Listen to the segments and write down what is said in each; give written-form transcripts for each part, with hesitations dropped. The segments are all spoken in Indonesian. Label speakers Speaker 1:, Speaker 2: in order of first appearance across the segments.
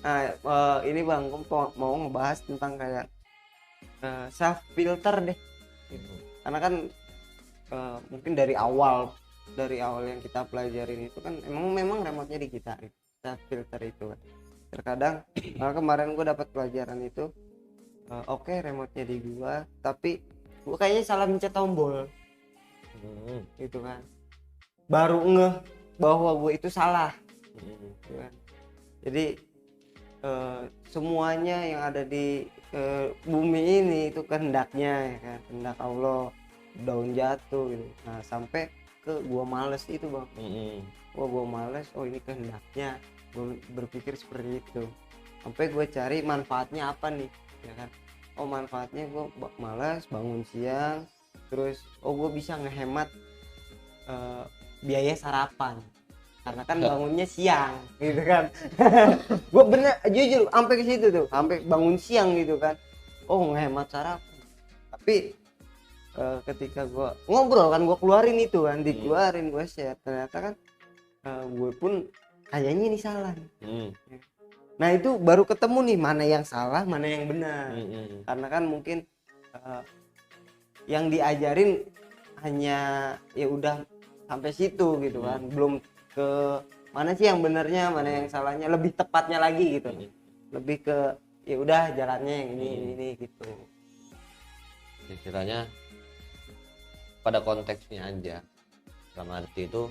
Speaker 1: Nah, ini Bang, gue mau ngebahas tentang kayak self filter deh gitu. Karena kan mungkin dari awal yang kita pelajarin itu kan memang remote-nya di kita gitu. Self filter itu kan. Terkadang kemarin gue dapat pelajaran itu, oke, remote-nya di gua, tapi gua kayaknya salah mencet tombol gitu kan. Baru ngeh bahwa gue itu salah gitu kan. Jadi semuanya yang ada di bumi ini itu kehendaknya ya kan, kehendak Allah, daun jatuh gitu. Nah sampai ke gua males itu Bang. Gua males, oh ini kehendaknya, gua berpikir seperti itu. Sampai gue cari manfaatnya apa nih ya kan. Oh manfaatnya gue malas bangun siang, terus oh gue bisa ngehemat biaya sarapan karena kan bangunnya siang gitu kan. Gue bener jujur sampai ke situ tuh, sampai bangun siang gitu kan, oh ngehemat sarapan. Tapi ketika gue ngobrol kan, gue keluarin itu kan, dikeluarin, gue share, ternyata kan gue pun kayaknya ini salah nih. Nah itu baru ketemu nih mana yang salah mana yang benar. Karena kan mungkin yang diajarin hanya ya udah sampai situ gitu kan, belum ke mana sih yang benernya mana yang salahnya, lebih tepatnya lagi gitu, lebih ke ya udah jalannya yang ini gitu.
Speaker 2: Istilahnya pada konteksnya aja, dalam arti itu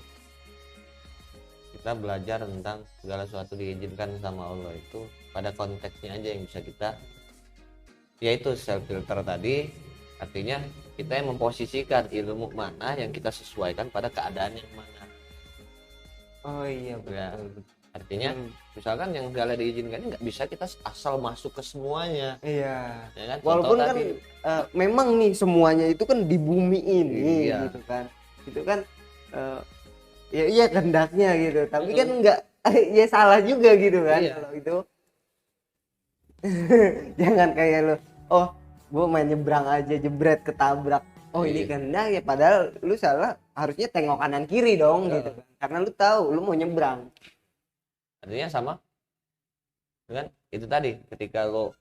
Speaker 2: kita belajar tentang segala sesuatu diizinkan sama Allah itu pada konteksnya aja yang bisa kita, yaitu self filter tadi. Artinya kita yang memposisikan ilmu mana yang kita sesuaikan pada keadaan yang mana.
Speaker 1: Oh iya
Speaker 2: Ya,
Speaker 1: betul.
Speaker 2: artinya misalkan yang segala diizinkan nggak bisa kita asal masuk ke semuanya,
Speaker 1: Iya
Speaker 2: ya kan? Contoh
Speaker 1: walaupun kan
Speaker 2: tadi,
Speaker 1: memang nih semuanya itu kan di bumi ini
Speaker 2: iya,
Speaker 1: gitu kan, itu kan eh, ya iya kehendaknya gitu, tapi kan enggak. Ya salah juga gitu kan
Speaker 2: iya,
Speaker 1: kalau itu. Jangan kayak lo, oh gue main nyebrang aja jebret ketabrak, oh ini
Speaker 2: iya,
Speaker 1: kehendak ya, padahal lu salah, harusnya tengok kanan kiri dong gitu kan, karena lu tahu lu mau nyebrang.
Speaker 2: artinya sama, kan? Itu tadi ketika lo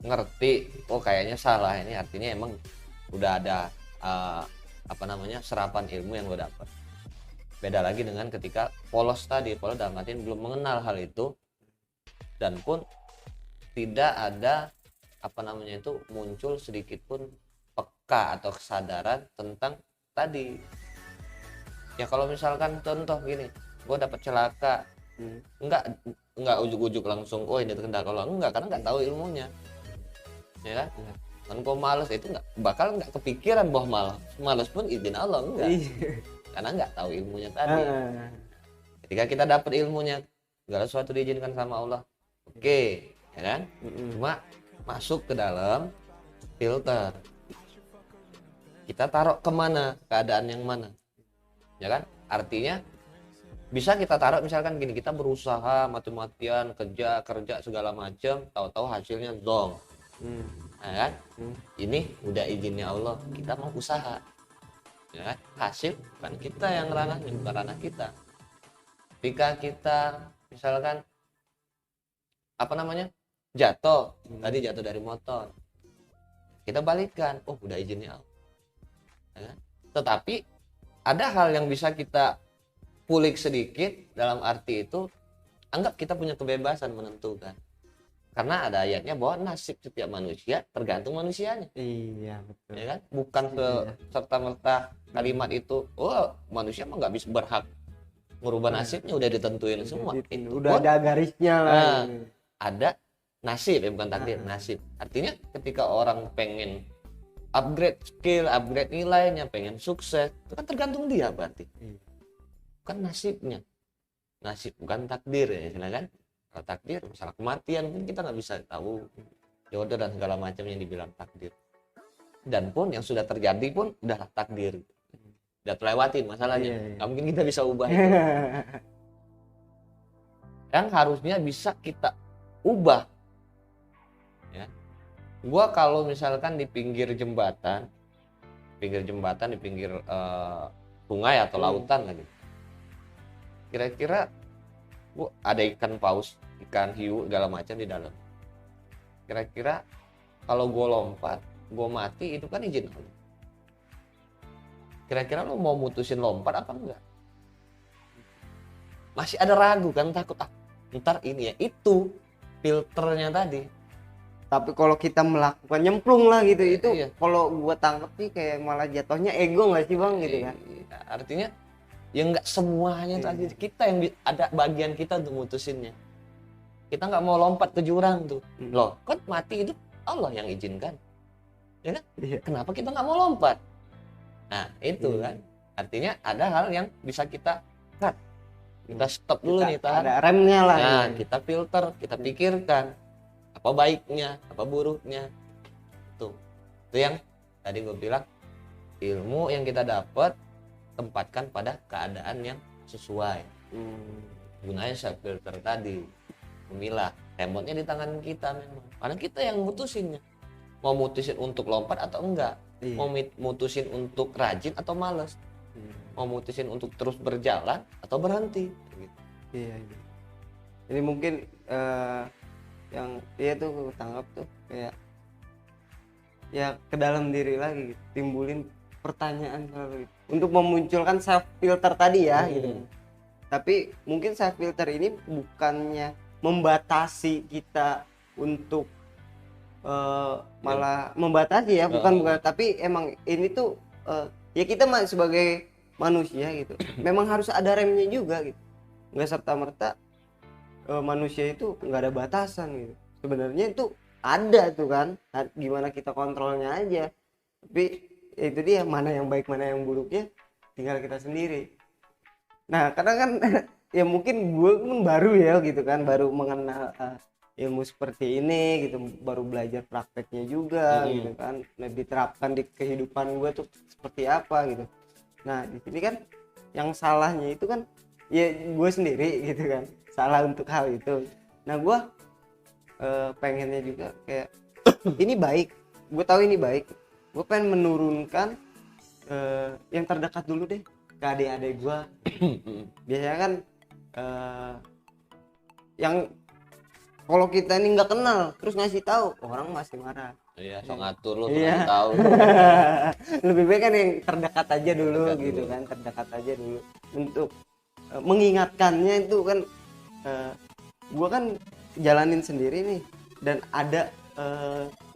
Speaker 2: ngerti, oh kayaknya salah ini, artinya emang udah ada uh, apa namanya serapan ilmu yang lo dapat. Beda lagi dengan ketika polos tadi, polos dalam artian belum mengenal hal itu dan pun tidak ada apa namanya itu muncul sedikit pun peka atau kesadaran tentang tadi. Ya kalau misalkan contoh gini, gue dapat celaka, enggak enggak ujuk-ujuk langsung oh ini terkendak kalau enggak, karena enggak tahu ilmunya, ya kan? Kan kok males itu nggak kepikiran bahwa malas pun izin Allah enggak,
Speaker 1: Iya.
Speaker 2: karena nggak tahu ilmunya tadi. Ketika kita dapat ilmunya segala sesuatu diizinkan sama Allah, oke, ya kan? Cuma masuk ke dalam filter, kita taruh kemana, keadaan yang mana, ya kan? Artinya bisa kita taruh misalkan gini, kita berusaha mati-matian kerja segala macam, tahu-tahu hasilnya zong, ya kan? Ini udah izinnya Allah, kita mau usaha, ya kan? Hasil bukan kita yang ranahnya, bukan ranah kita. Ketika kita misalkan apa namanya jatuh, tadi jatuh dari motor, kita balikan, oh udah izinnya Allah, ya kan? Tetapi ada hal yang bisa kita pulik sedikit, dalam arti itu anggap kita punya kebebasan menentukan, karena ada ayatnya bahwa nasib setiap manusia tergantung manusianya.
Speaker 1: Iya betul
Speaker 2: Ya kan, bukan serta merta kalimat itu oh manusia mah nggak bisa berhak merubah nasibnya, udah ditentuin semua itu
Speaker 1: udah
Speaker 2: pun
Speaker 1: ada garisnya lah gitu.
Speaker 2: ada nasib, ya bukan takdir, nasib. Artinya ketika orang pengen upgrade skill, upgrade nilainya, pengen sukses, itu kan tergantung dia berarti, bukan nasibnya. Nasib bukan takdir, ya silakan. Kalau takdir masalah kematian kan kita nggak bisa tahu, jodoh dan segala macam yang dibilang takdir, dan pun yang sudah terjadi pun udah takdir, udah terlewatin masalahnya, nggak mungkin kita bisa ubah itu. Yang harusnya bisa kita ubah, ya. Gua kalau misalkan di pinggir jembatan, di pinggir sungai atau lautan lagi, kira-kira ada ikan paus, ikan hiu segala macam di dalam. Kira-kira kalau gue lompat, gue mati, itu kan izin Allah. Kira-kira lo mau mutusin lompat apa enggak? Masih ada ragu kan, takut ntar ini ya, itu filternya tadi.
Speaker 1: Tapi kalau kita melakukan nyemplung lah gitu, itu
Speaker 2: Iya.
Speaker 1: kalau gua tangkep sih kayak malah jatuhnya ego nggak sih bang gitu kan?
Speaker 2: Iya, artinya ya nggak semuanya tadi, kita yang ada bagian kita untuk mutusinnya. Kita nggak mau lompat ke jurang tuh. Loh, kan mati itu Allah yang izinkan, ya kan?
Speaker 1: Iya.
Speaker 2: Kenapa kita nggak mau lompat? Nah itu kan, artinya ada hal yang bisa kita cut, kita stop dulu nih, tahan.
Speaker 1: Ada remnya lah.
Speaker 2: Nah,
Speaker 1: gitu.
Speaker 2: kita filter, kita pikirkan apa baiknya, apa buruknya. Itu yang tadi gue bilang, ilmu yang kita dapat tempatkan pada keadaan yang sesuai. Gunanya self filter tadi, memilah. Remote-nya di tangan kita memang, karena kita yang mutusinnya, mau mutusin untuk lompat atau enggak, mau mutusin untuk rajin atau males, mau mutusin untuk terus berjalan atau berhenti gitu.
Speaker 1: Iya. Jadi mungkin yang dia tuh tangkap tuh kayak ya ke dalam diri lagi gitu. Timbulin pertanyaan selalu gitu. Untuk memunculkan self filter tadi ya gitu. Tapi mungkin self filter ini bukannya membatasi kita untuk malah membatasi ya, bukan tapi emang ini tuh ya kita sebagai manusia gitu memang harus ada remnya juga gitu, nggak serta-merta manusia itu nggak ada batasan gitu. Sebenarnya itu ada tuh kan, gimana kita kontrolnya aja. Tapi itu dia, mana yang baik mana yang buruknya tinggal kita sendiri. Nah kadang kan ya mungkin gue kan baru ya gitu kan, baru mengenal ilmu seperti ini gitu, baru belajar prakteknya juga gitu kan, nah, diterapkan di kehidupan gue tuh seperti apa gitu. Nah di sini kan yang salahnya itu kan ya gue sendiri gitu kan, salah untuk hal itu. Nah gue pengennya juga kayak ini baik, gue tahu ini baik, gue pengen menurunkan yang terdekat dulu deh ke adik-adik gue. Biasanya kan yang kalau kita ini nggak kenal terus ngasih tahu, orang masih marah.
Speaker 2: Iya, sok ngatur lu,
Speaker 1: Iya.
Speaker 2: tahu.
Speaker 1: Lebih baik kan yang terdekat aja dulu gitu kan, terdekat aja dulu untuk mengingatkannya. Itu kan gua kan jalanin sendiri nih, dan ada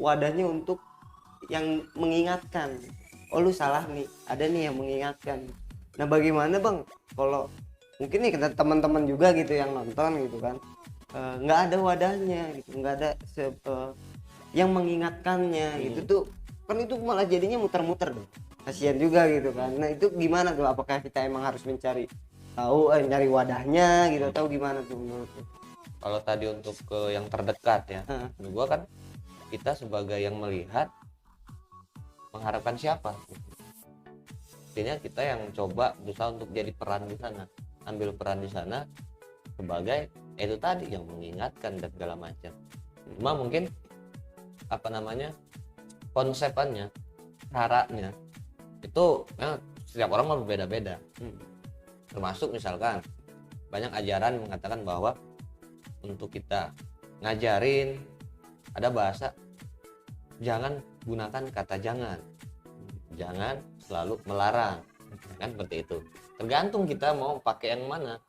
Speaker 1: wadahnya untuk yang mengingatkan. Oh lu salah nih, ada nih yang mengingatkan. Nah bagaimana bang kalau mungkin nih kita teman-teman juga gitu yang nonton gitu kan, nggak ada wadahnya gitu, nggak ada yang mengingatkannya gitu tuh kan, itu malah jadinya muter-muter dong, kasihan juga gitu kan. Nah itu gimana tuh, apakah kita emang harus mencari tahu nyari wadahnya gitu atau gimana tuh menurut lu?
Speaker 2: Kalau tadi untuk ke yang terdekat ya, menurut gua kan kita sebagai yang melihat mengharapkan siapa, artinya kita yang coba berusaha untuk jadi peran di sana, ambil peran di sana sebagai itu tadi yang mengingatkan dan segala macam. Cuma mungkin apa namanya, konsepannya, caranya itu setiap orang mau berbeda-beda. Termasuk misalkan banyak ajaran mengatakan bahwa untuk kita ngajarin ada bahasa, jangan gunakan kata jangan selalu melarang, kan seperti itu. Tergantung kita mau pakai yang mana,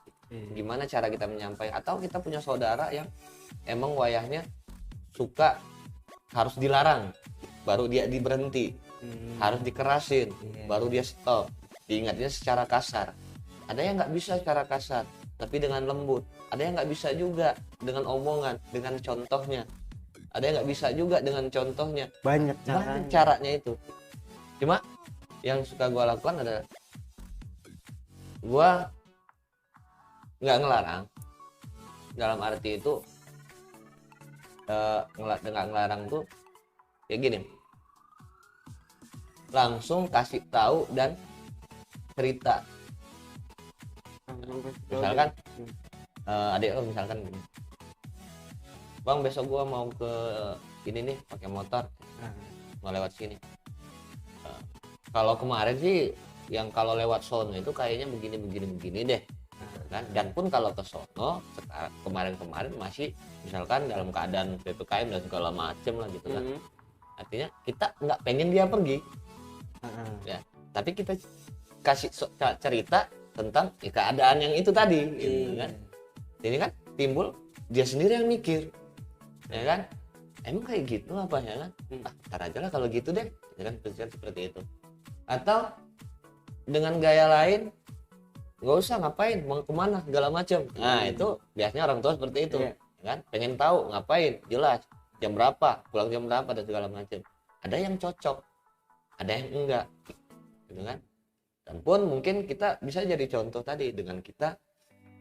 Speaker 2: gimana cara kita menyampaikan. Atau kita punya saudara yang emang wayahnya suka harus dilarang baru dia diberhenti, harus dikerasin baru dia stop, diingatnya secara kasar. Ada yang nggak bisa secara kasar tapi dengan lembut, ada yang nggak bisa juga dengan omongan, dengan contohnya, ada yang nggak bisa juga dengan contohnya.
Speaker 1: Banyak
Speaker 2: caranya itu. Cuma yang suka gue lakukan adalah gue nggak ngelarang, dalam arti itu nggak ngelarang tuh kayak gini, langsung kasih tahu dan cerita. Misalkan adik lo misalkan gini, bang besok gua mau ke ini nih pakai motor, mau lewat sini. Kalau kemarin sih yang kalau lewat sono itu kayaknya begini deh. kan. Dan pun kalau ke sono sekarang kemarin masih misalkan dalam keadaan PPKM dan segala macem lah gitu kan. Artinya kita nggak pengen dia pergi, ya. Tapi kita kasih cerita tentang keadaan yang itu tadi, gitu kan. Ini kan timbul dia sendiri yang mikir, ya kan. Emang kayak gitu apa ya kan? Ntar aja lah kalau gitu deh, ya kan, seperti itu. Atau dengan gaya lain, nggak usah ngapain, mau kemana segala macam. Nah itu biasanya orang tua seperti itu, ya kan. Pengen tahu ngapain, jelas jam berapa, pulang jam berapa dan segala macam. Ada yang cocok, ada yang enggak, gitu kan. Dan pun mungkin kita bisa jadi contoh tadi dengan kita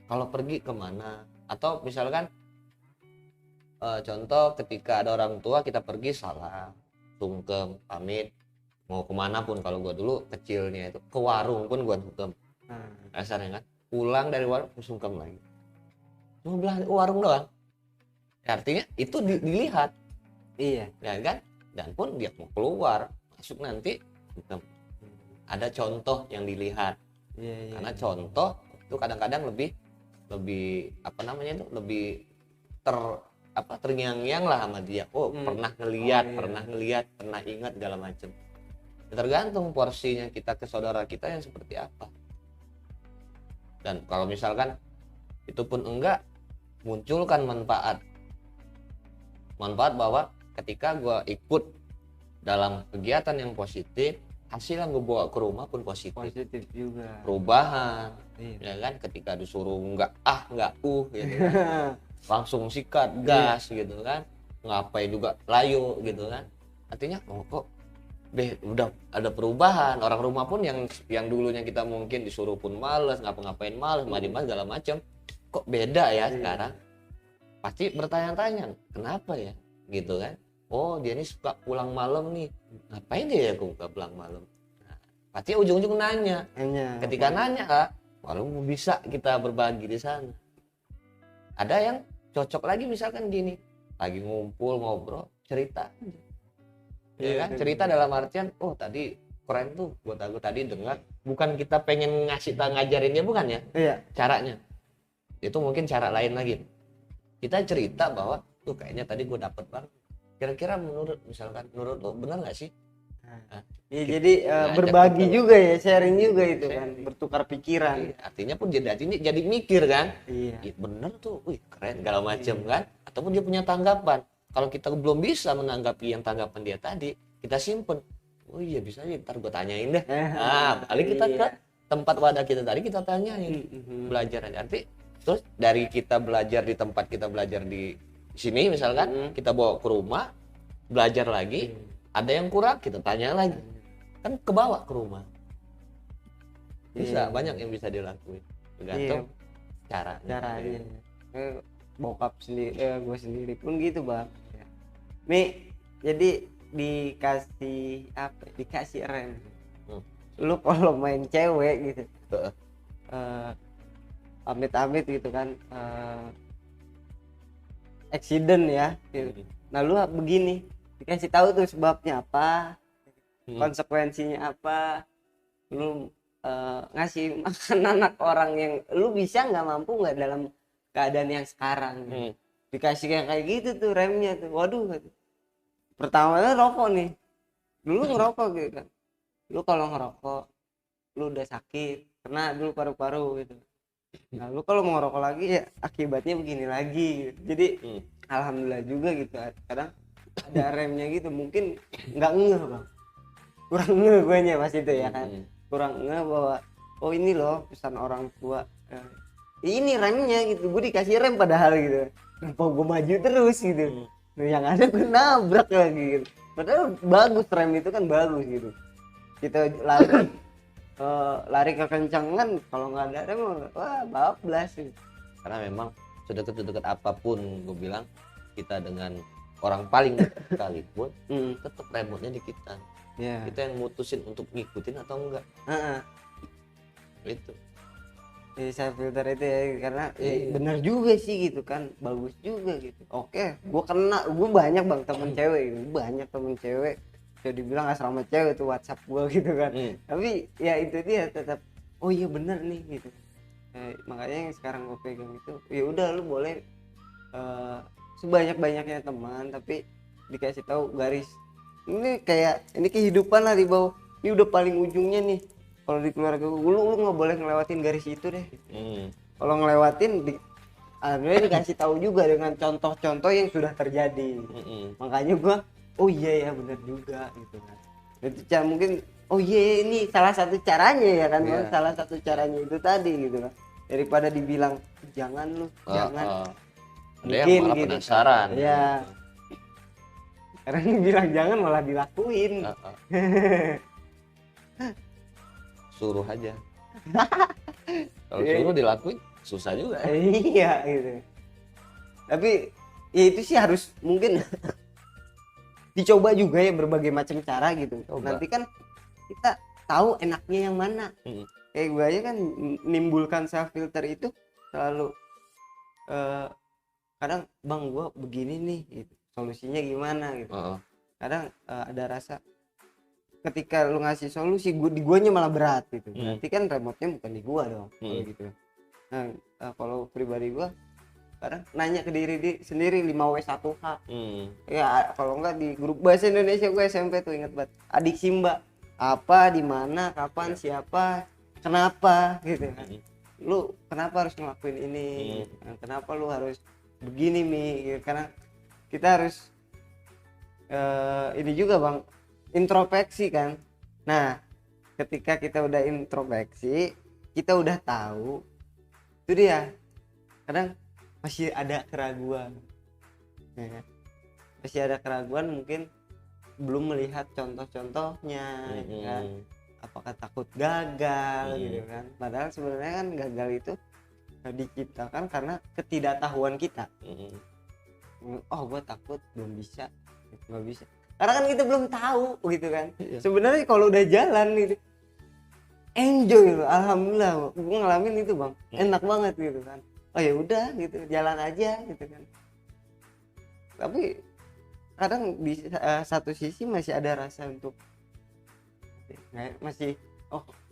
Speaker 2: kalau pergi kemana, atau misalkan contoh ketika ada orang tua kita pergi salam, sungkem, pamit, mau kemana pun. Kalau gua dulu kecilnya itu ke warung pun gua sungkem, rasanya kan. Pulang dari warung sungkem lagi, cuma bilang warung doang. Artinya itu dilihat,
Speaker 1: iya
Speaker 2: ya kan. Dan pun dia mau keluar masuk nanti ada contoh yang dilihat, karena contoh itu kadang-kadang lebih apa namanya itu lebih terngiang-ngiang lah sama dia. Pernah ngelihat, pernah ingat segala macam. Tergantung porsinya kita ke saudara kita yang seperti apa. Dan kalau misalkan itu pun enggak, munculkan manfaat bahwa ketika gue ikut dalam kegiatan yang positif, hasil yang gue bawa ke rumah pun positif
Speaker 1: juga,
Speaker 2: perubahan, ya kan. Ketika disuruh nggak gitu kan, langsung sikat gas gitu kan, ngapain juga layu gitu kan. Artinya kok udah ada perubahan. Orang rumah pun yang dulunya kita mungkin disuruh pun males, ngapain males, mandi-mandi segala macam, kok beda ya sekarang. Pasti bertanya-tanya kenapa ya gitu kan. Dia ini suka pulang malam nih, ngapain dia ya kok pulang malam. Pasti ujung-ujung nanya. Ketika nanya Kak, lalu bisa kita berbagi di sana. Ada yang cocok lagi misalkan gini, lagi ngumpul ngobrol cerita aja, ya kan. Cerita dalam artian tadi keren tuh buat aku tadi dengar, bukan kita pengen ngajarin dia, bukan ya. Caranya itu mungkin cara lain lagi. Kita cerita bahwa tuh kayaknya tadi gue dapet banget, kira-kira menurut lo benar nggak sih.
Speaker 1: Jadi berbagi gitu juga ya, sharing juga itu kan, bertukar pikiran.
Speaker 2: Artinya pun jadi mikir kan. Bener tuh, keren segala macam kan. Ataupun dia punya tanggapan. Kalau kita belum bisa menanggapi yang tanggapan dia tadi, kita simpen. Bisa nih, ntar gue tanyain deh. Balik kita ke tempat wadah kita tadi, kita tanyain, belajar aja. Nanti terus dari kita belajar di tempat kita belajar di sini misalkan, kita bawa ke rumah, belajar lagi. Ada yang kurang, kita tanya lagi, kan kebawa ke rumah. Bisa banyak yang bisa dilakuin, tergantung caranya.
Speaker 1: Bokap sendiri, gue sendiri pun gitu bang. Nih jadi dikasih rem. Lu kalau main cewek gitu, amit-amit gitu kan, accident ya gitu. Nah lu begini, dikasih tahu tuh sebabnya apa, konsekuensinya apa. Lu ngasih makan anak orang yang lu bisa nggak mampu nggak dalam keadaan yang sekarang. Dikasih kayak gitu tuh remnya tuh, waduh. Pertamanya rokok nih, dulu ngerokok gitu kan. Lu kalau ngerokok lu udah sakit, kena dulu paru-paru gitu. Nah lu kalau mau ngerokok lagi ya akibatnya begini lagi gitu. Jadi alhamdulillah juga gitu, kadang ada remnya gitu. Mungkin nggak ngeh bang, kurang ngeh gue nya pas itu ya kan, kurang ngeh bahwa ini loh pesan orang tua, ini remnya gitu. Gue dikasih rem padahal gitu, kenapa gue maju terus gitu. Yang ada gue nabrak lagi gitu. Padahal bagus, rem itu kan bagus gitu. Kita lari kekencangan, kalau nggak ada rem bablas gitu.
Speaker 2: Karena memang sedekat apapun gue bilang, kita dengan orang paling dekat sekalipun, tetap remote-nya di kita. Kita yang mutusin untuk ngikutin atau enggak. Itu
Speaker 1: saya filter itu ya, karena benar juga sih gitu kan, bagus juga gitu. Oke, gue banyak bang temen cewek gitu. Banyak temen cewek bisa dibilang asrama cewek tuh WhatsApp gue gitu kan. Tapi ya itu dia tetap iya benar nih gitu. Makanya yang sekarang gue pegang itu ya udah lu boleh sebanyak-banyaknya teman, tapi dikasih tahu garis ini, kayak ini kehidupan lah di bawah, ini udah paling ujungnya nih. Kalau di keluarga gue, lu nggak boleh ngelewatin garis itu deh. Kalau ngelewatin akhirnya dikasih tahu juga dengan contoh-contoh yang sudah terjadi. Makanya gua oh iya ya benar juga gitu kan. Itu cara mungkin oh iya ini salah satu caranya ya kan. Salah satu caranya itu tadi gitu kan. Daripada dibilang jangan lu, jangan.
Speaker 2: Ada yang malah
Speaker 1: gitu
Speaker 2: penasaran.
Speaker 1: kan. Ya. Karena dibilang jangan malah dilakuin.
Speaker 2: Suruh aja. Kalau suruh dilakuin susah juga.
Speaker 1: Iya gitu. Tapi ya itu sih harus mungkin dicoba juga ya berbagai macam cara gitu. Nanti kan kita tahu enaknya yang mana. Kayak gue aja kan menimbulkan self filter itu selalu kadang bang gue begini nih gitu. Solusinya gimana gitu. Kadang ada rasa ketika lu ngasih solusi di guanya malah berat gitu. Berarti kan remote-nya bukan di gua dong kalau gitu. Nah, kalau pribadi gua kadang nanya ke diri sendiri 5W1H. Ya kalau enggak di grup bahasa Indonesia gua SMP tuh inget banget. Adik Simba. Apa, di mana, kapan, siapa, kenapa gitu kan. Lu kenapa harus ngelakuin ini? Kenapa lu harus begini gitu. Karena kita harus ini juga bang, introspeksi kan. Nah ketika kita udah introspeksi, kita udah tahu itu dia, kadang masih ada keraguan ya. Masih ada keraguan, mungkin belum melihat contoh-contohnya kan. Apakah takut gagal gitu kan, padahal sebenarnya kan gagal itu diciptakan karena ketidaktahuan kita. Oh gua takut belum bisa, nggak bisa, karena kan kita belum tahu gitu kan. Sebenarnya kalau udah jalan gitu enjoy loh, alhamdulillah gue ngalamin itu bang, enak banget gitu kan. Oh ya udah gitu, jalan aja gitu kan. Tapi kadang di satu sisi masih ada rasa untuk masih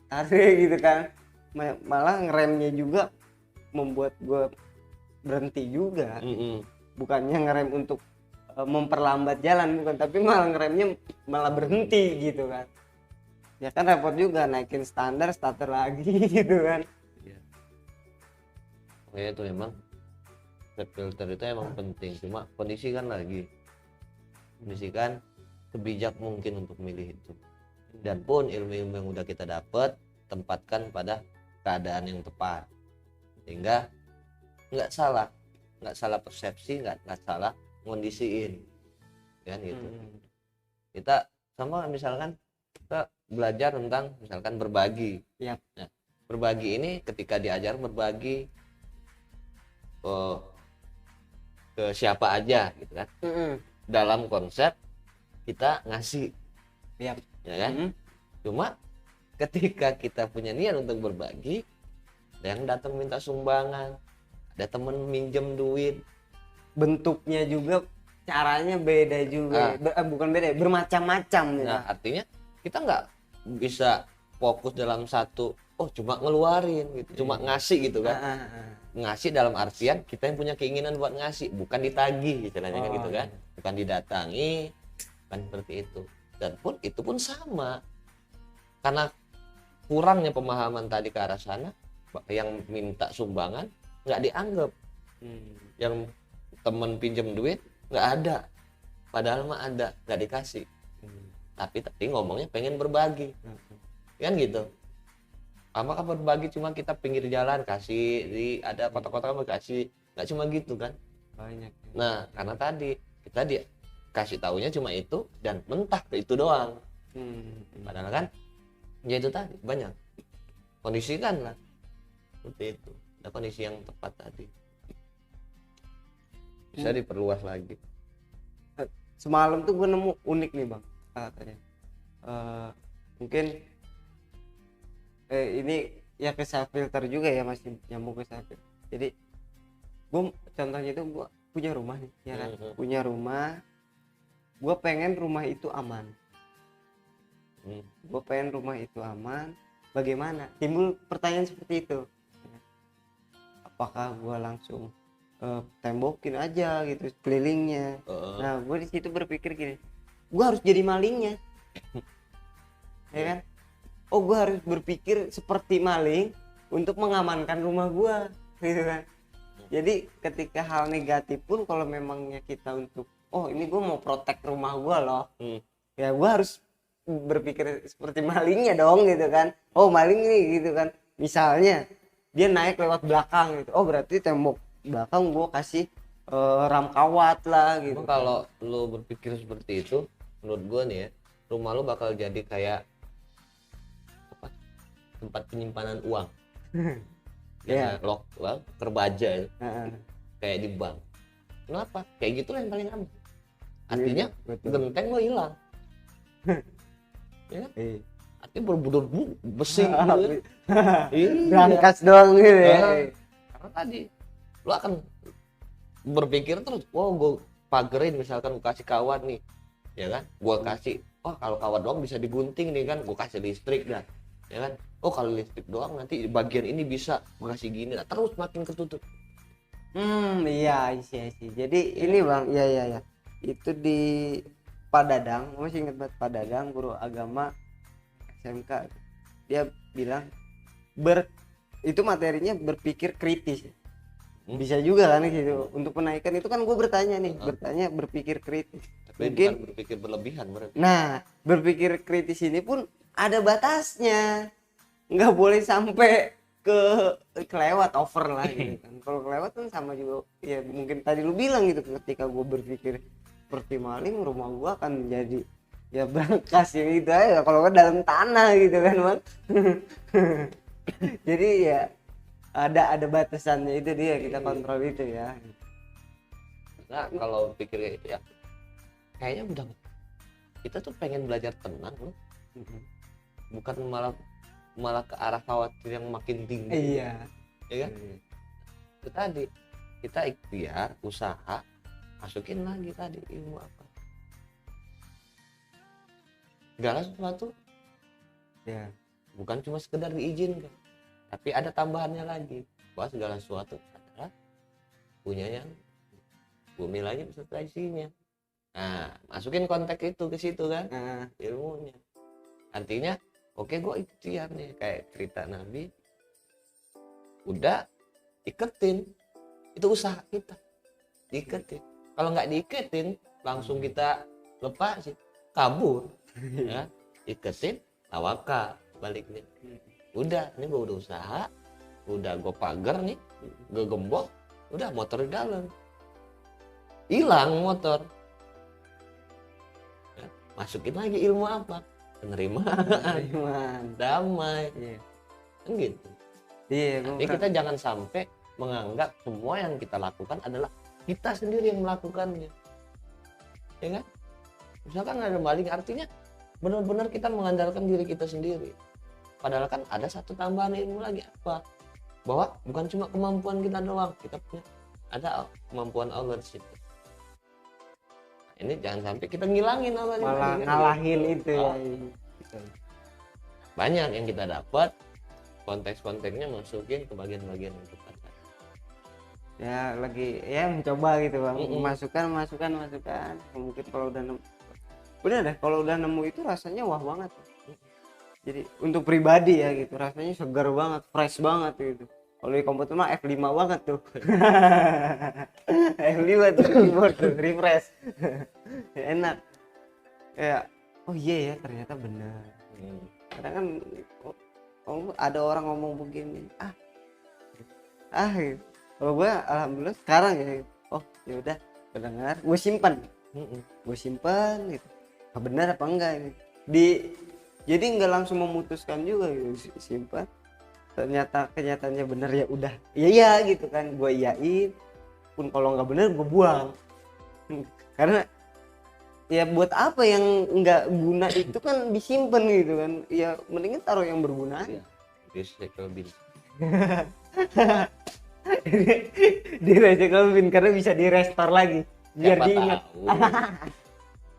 Speaker 1: tarik gitu kan. Malah ngeremnya juga membuat gue berhenti juga. Bukannya ngerem untuk memperlambat jalan, bukan, tapi malah ngeremnya malah berhenti gitu kan. Ya kan repot juga, naikin standar starter lagi gitu kan.
Speaker 2: Ya itu memang filter itu emang penting, cuma kondisi kan sebijak mungkin untuk milih itu. Dan pun ilmu-ilmu yang udah kita dapat tempatkan pada keadaan yang tepat, sehingga nggak salah persepsi, nggak salah ngondisiin kan gitu. Kita sama misalkan kita belajar tentang misalkan berbagi. Nah, berbagi ini ketika diajar berbagi ke siapa aja gitu kan. Dalam konsep kita ngasih ya kan. Cuma ketika kita punya niat untuk berbagi, ada yang datang minta sumbangan, ada temen minjem duit,
Speaker 1: bentuknya juga, caranya beda juga. Bukan beda, bermacam-macam ya.
Speaker 2: Artinya kita nggak bisa fokus dalam satu, cuma ngeluarin gitu, cuma ngasih gitu kan. Ngasih dalam artian kita yang punya keinginan buat ngasih, bukan ditagih istilahnya kan gitu kan, bukan didatangi, kan seperti itu. Dan pun itu pun sama, karena kurangnya pemahaman tadi ke arah sana, yang minta sumbangan nggak dianggap, yang temen pinjam duit nggak ada, padahal mah ada, nggak dikasih. Tapi ngomongnya pengen berbagi kan gitu. Apakah berbagi cuma kita pinggir jalan kasih, ada kotak-kotak kasih, nggak cuma gitu kan, banyak. Nah karena tadi kita kasih taunya cuma itu dan mentah ke itu doang. Padahal kan ya itu tadi banyak kondisikan lah seperti itu, ada kondisi yang tepat tadi, bisa diperluas lagi.
Speaker 1: Semalam tuh gue nemu unik nih bang, katanya mungkin ini ya ke self filter juga ya, masih nyambung ke self filter. Jadi gue contohnya itu gue punya rumah nih ya kan, punya rumah, gue pengen rumah itu aman. Gue pengen rumah itu aman, bagaimana? Timbul pertanyaan seperti itu. apakah gue langsung tembokin aja gitu kelilingnya. Nah gue di situ berpikir gini, gue harus jadi malingnya. Ya kan, oh gue harus berpikir seperti maling untuk mengamankan rumah gue gitu kan. Jadi ketika hal negatif pun kalau memangnya kita untuk oh ini gue mau protek rumah gue loh, ya gue harus berpikir seperti malingnya dong gitu kan. Oh maling nih gitu kan, misalnya dia naik lewat belakang gitu, oh berarti tembok belakang gue kasih ram kawat lah gitu.
Speaker 2: Kalau lu berpikir seperti itu, menurut gue nih ya, rumah lu bakal jadi kayak apa, tempat penyimpanan uang. Ya, lock terbaja itu. Kayak di bank. Kenapa? Kayak gitu lah yang paling aman. Artinya genteng lo hilang. Ya kan? Artinya berbudut besi gitu.
Speaker 1: Berangkas doang gitu ya.
Speaker 2: Karena tadi lo akan berpikir terus, wow gue pagerin misalkan gue kasih kawat nih, ya kan? Gue kasih, oh kalau kawat doang bisa digunting nih kan, gue kasih listrik dah, ya kan? Oh kalau listrik doang nanti di bagian ini bisa gue kasih gini, nah, terus makin ketutup.
Speaker 1: Iya sih. Jadi ini bang, iya. Itu di Padadang, masih ingat banget Padadang, guru agama SMK. Dia bilang itu materinya berpikir kritis. Bisa juga kan gitu. Untuk penaikan itu kan gue bertanya berpikir kritis.
Speaker 2: Tapi
Speaker 1: mungkin
Speaker 2: bukan berpikir berlebihan berarti.
Speaker 1: Nah, berpikir kritis ini pun ada batasnya. Nggak boleh sampai kelewat over lah gitu kan. Kalau kelewat kan sama juga ya mungkin tadi lu bilang gitu, ketika gue berpikir seperti maling, rumah gue akan menjadi ya berangkas ya gitu aja kalau kan dalam tanah gitu kan bang. Jadi ya ada batasannya, itu dia kita kontrol itu ya.
Speaker 2: Nah kalau pikir kayak itu ya kayaknya udah kita tuh pengen belajar tenang loh, bukan malah ke arah khawatir yang makin tinggi.
Speaker 1: Iya
Speaker 2: ya kan. Itu tadi kita ikhtiar usaha, masukin lagi tadi ilmu apa, segala sesuatu
Speaker 1: ya
Speaker 2: bukan cuma sekedar diizinkan, tapi ada tambahannya lagi bahwa segala sesuatu adalah punyanya bumi lagi beserta isinya. Nah masukin konteks itu ke situ kan, ilmunya. Artinya oke gue ikhtiar nih kayak cerita Nabi, udah iketin, itu usaha kita diiketin. Kalau nggak diiketin langsung kita lepasin kabur ya, iketin tawakal baliknya. Udah ini gue udah usaha, udah gue pagar nih, gue gembok, udah motor di dalam, hilang motor ya, masukin lagi ilmu apa, penerimaan, damai, kan gitu. Jadi kita jangan sampai menganggap semua yang kita lakukan adalah kita sendiri yang melakukannya, ya kan? Misalkan ada maling, artinya benar-benar kita mengandalkan diri kita sendiri. Padahal kan ada satu tambahan ilmu lagi, apa? Bahwa bukan cuma kemampuan kita doang, kita punya ada kemampuan Allah di situ. Ini jangan sampai kita ngilangin Allah,
Speaker 1: malah ngalahin itu ya.
Speaker 2: Banyak yang kita dapat, konteks-konteksnya masukin ke bagian-bagian yang kita
Speaker 1: ya lagi ya mencoba gitu bang. masukan mungkin kalau udah nemu, udah deh kalau udah nemu itu rasanya wah banget. Jadi untuk pribadi ya gitu rasanya segar banget, fresh banget gitu. Kalau di komputer mah F5 banget tuh. F5 tuh keyboard tuh refresh. Enak ya. Oh iya ya ternyata benar. Kadang kan ada orang ngomong begini gitu. Kalau gue alhamdulillah sekarang ya, oh ya udah pendengar, gue simpan gitu. Benar apa enggak ini? Jadi nggak langsung memutuskan juga gitu, simpan. Ternyata kenyataannya benar ya udah, iya gitu kan, gue iyain. Pun kalau nggak benar gue buang. Karena ya buat apa yang nggak guna itu kan disimpan gitu kan? Ya mendingan taruh yang berguna.
Speaker 2: Recycle bin.
Speaker 1: Di recycle bin karena bisa di restore lagi biar diingat.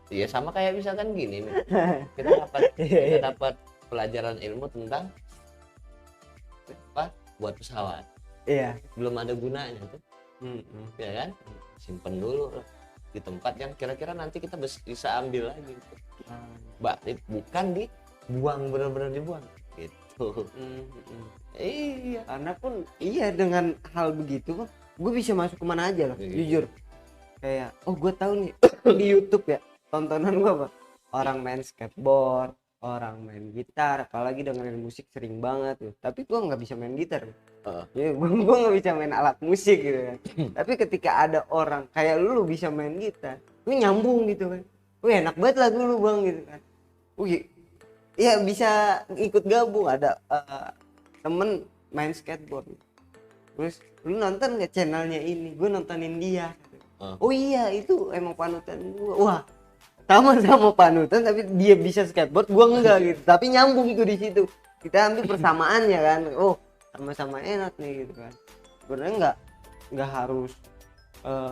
Speaker 2: Iya sama kayak misalkan gini nih. Kita dapat pelajaran ilmu tentang apa buat pesawat.
Speaker 1: Iya.
Speaker 2: belum ada gunanya tuh, ya kan? Simpen dulu lah di tempat yang kira-kira nanti kita bisa ambil lagi gitu. Bukan dibuang, benar-benar dibuang gitu. Iya,
Speaker 1: Karena pun iya, dengan hal begitu gue bisa masuk kemana aja loh, jujur. Kayak gue tahu nih di YouTube ya, tontonan gue apa, orang main skateboard, orang main gitar, apalagi dengerin musik sering banget tuh. Tapi gue nggak bisa main gitar. Ya, gue nggak bisa main alat musik gitu kan. Tapi ketika ada orang kayak lu bisa main gitar, gue nyambung gitu kan. Wih, enak banget lagu lu bang gitu kan. Wih, ya bisa ikut gabung. Ada temen main skateboard. Terus lu nonton nggak channelnya ini? Gue nontonin dia. Oh iya, itu emang panutan gue. Wah, sama-sama panutan tapi dia bisa skateboard, gue enggak gitu. Tapi nyambung tuh di situ. Kita ambil persamaannya kan. Oh, sama-sama enak nih gitu kan. Sebenarnya nggak harus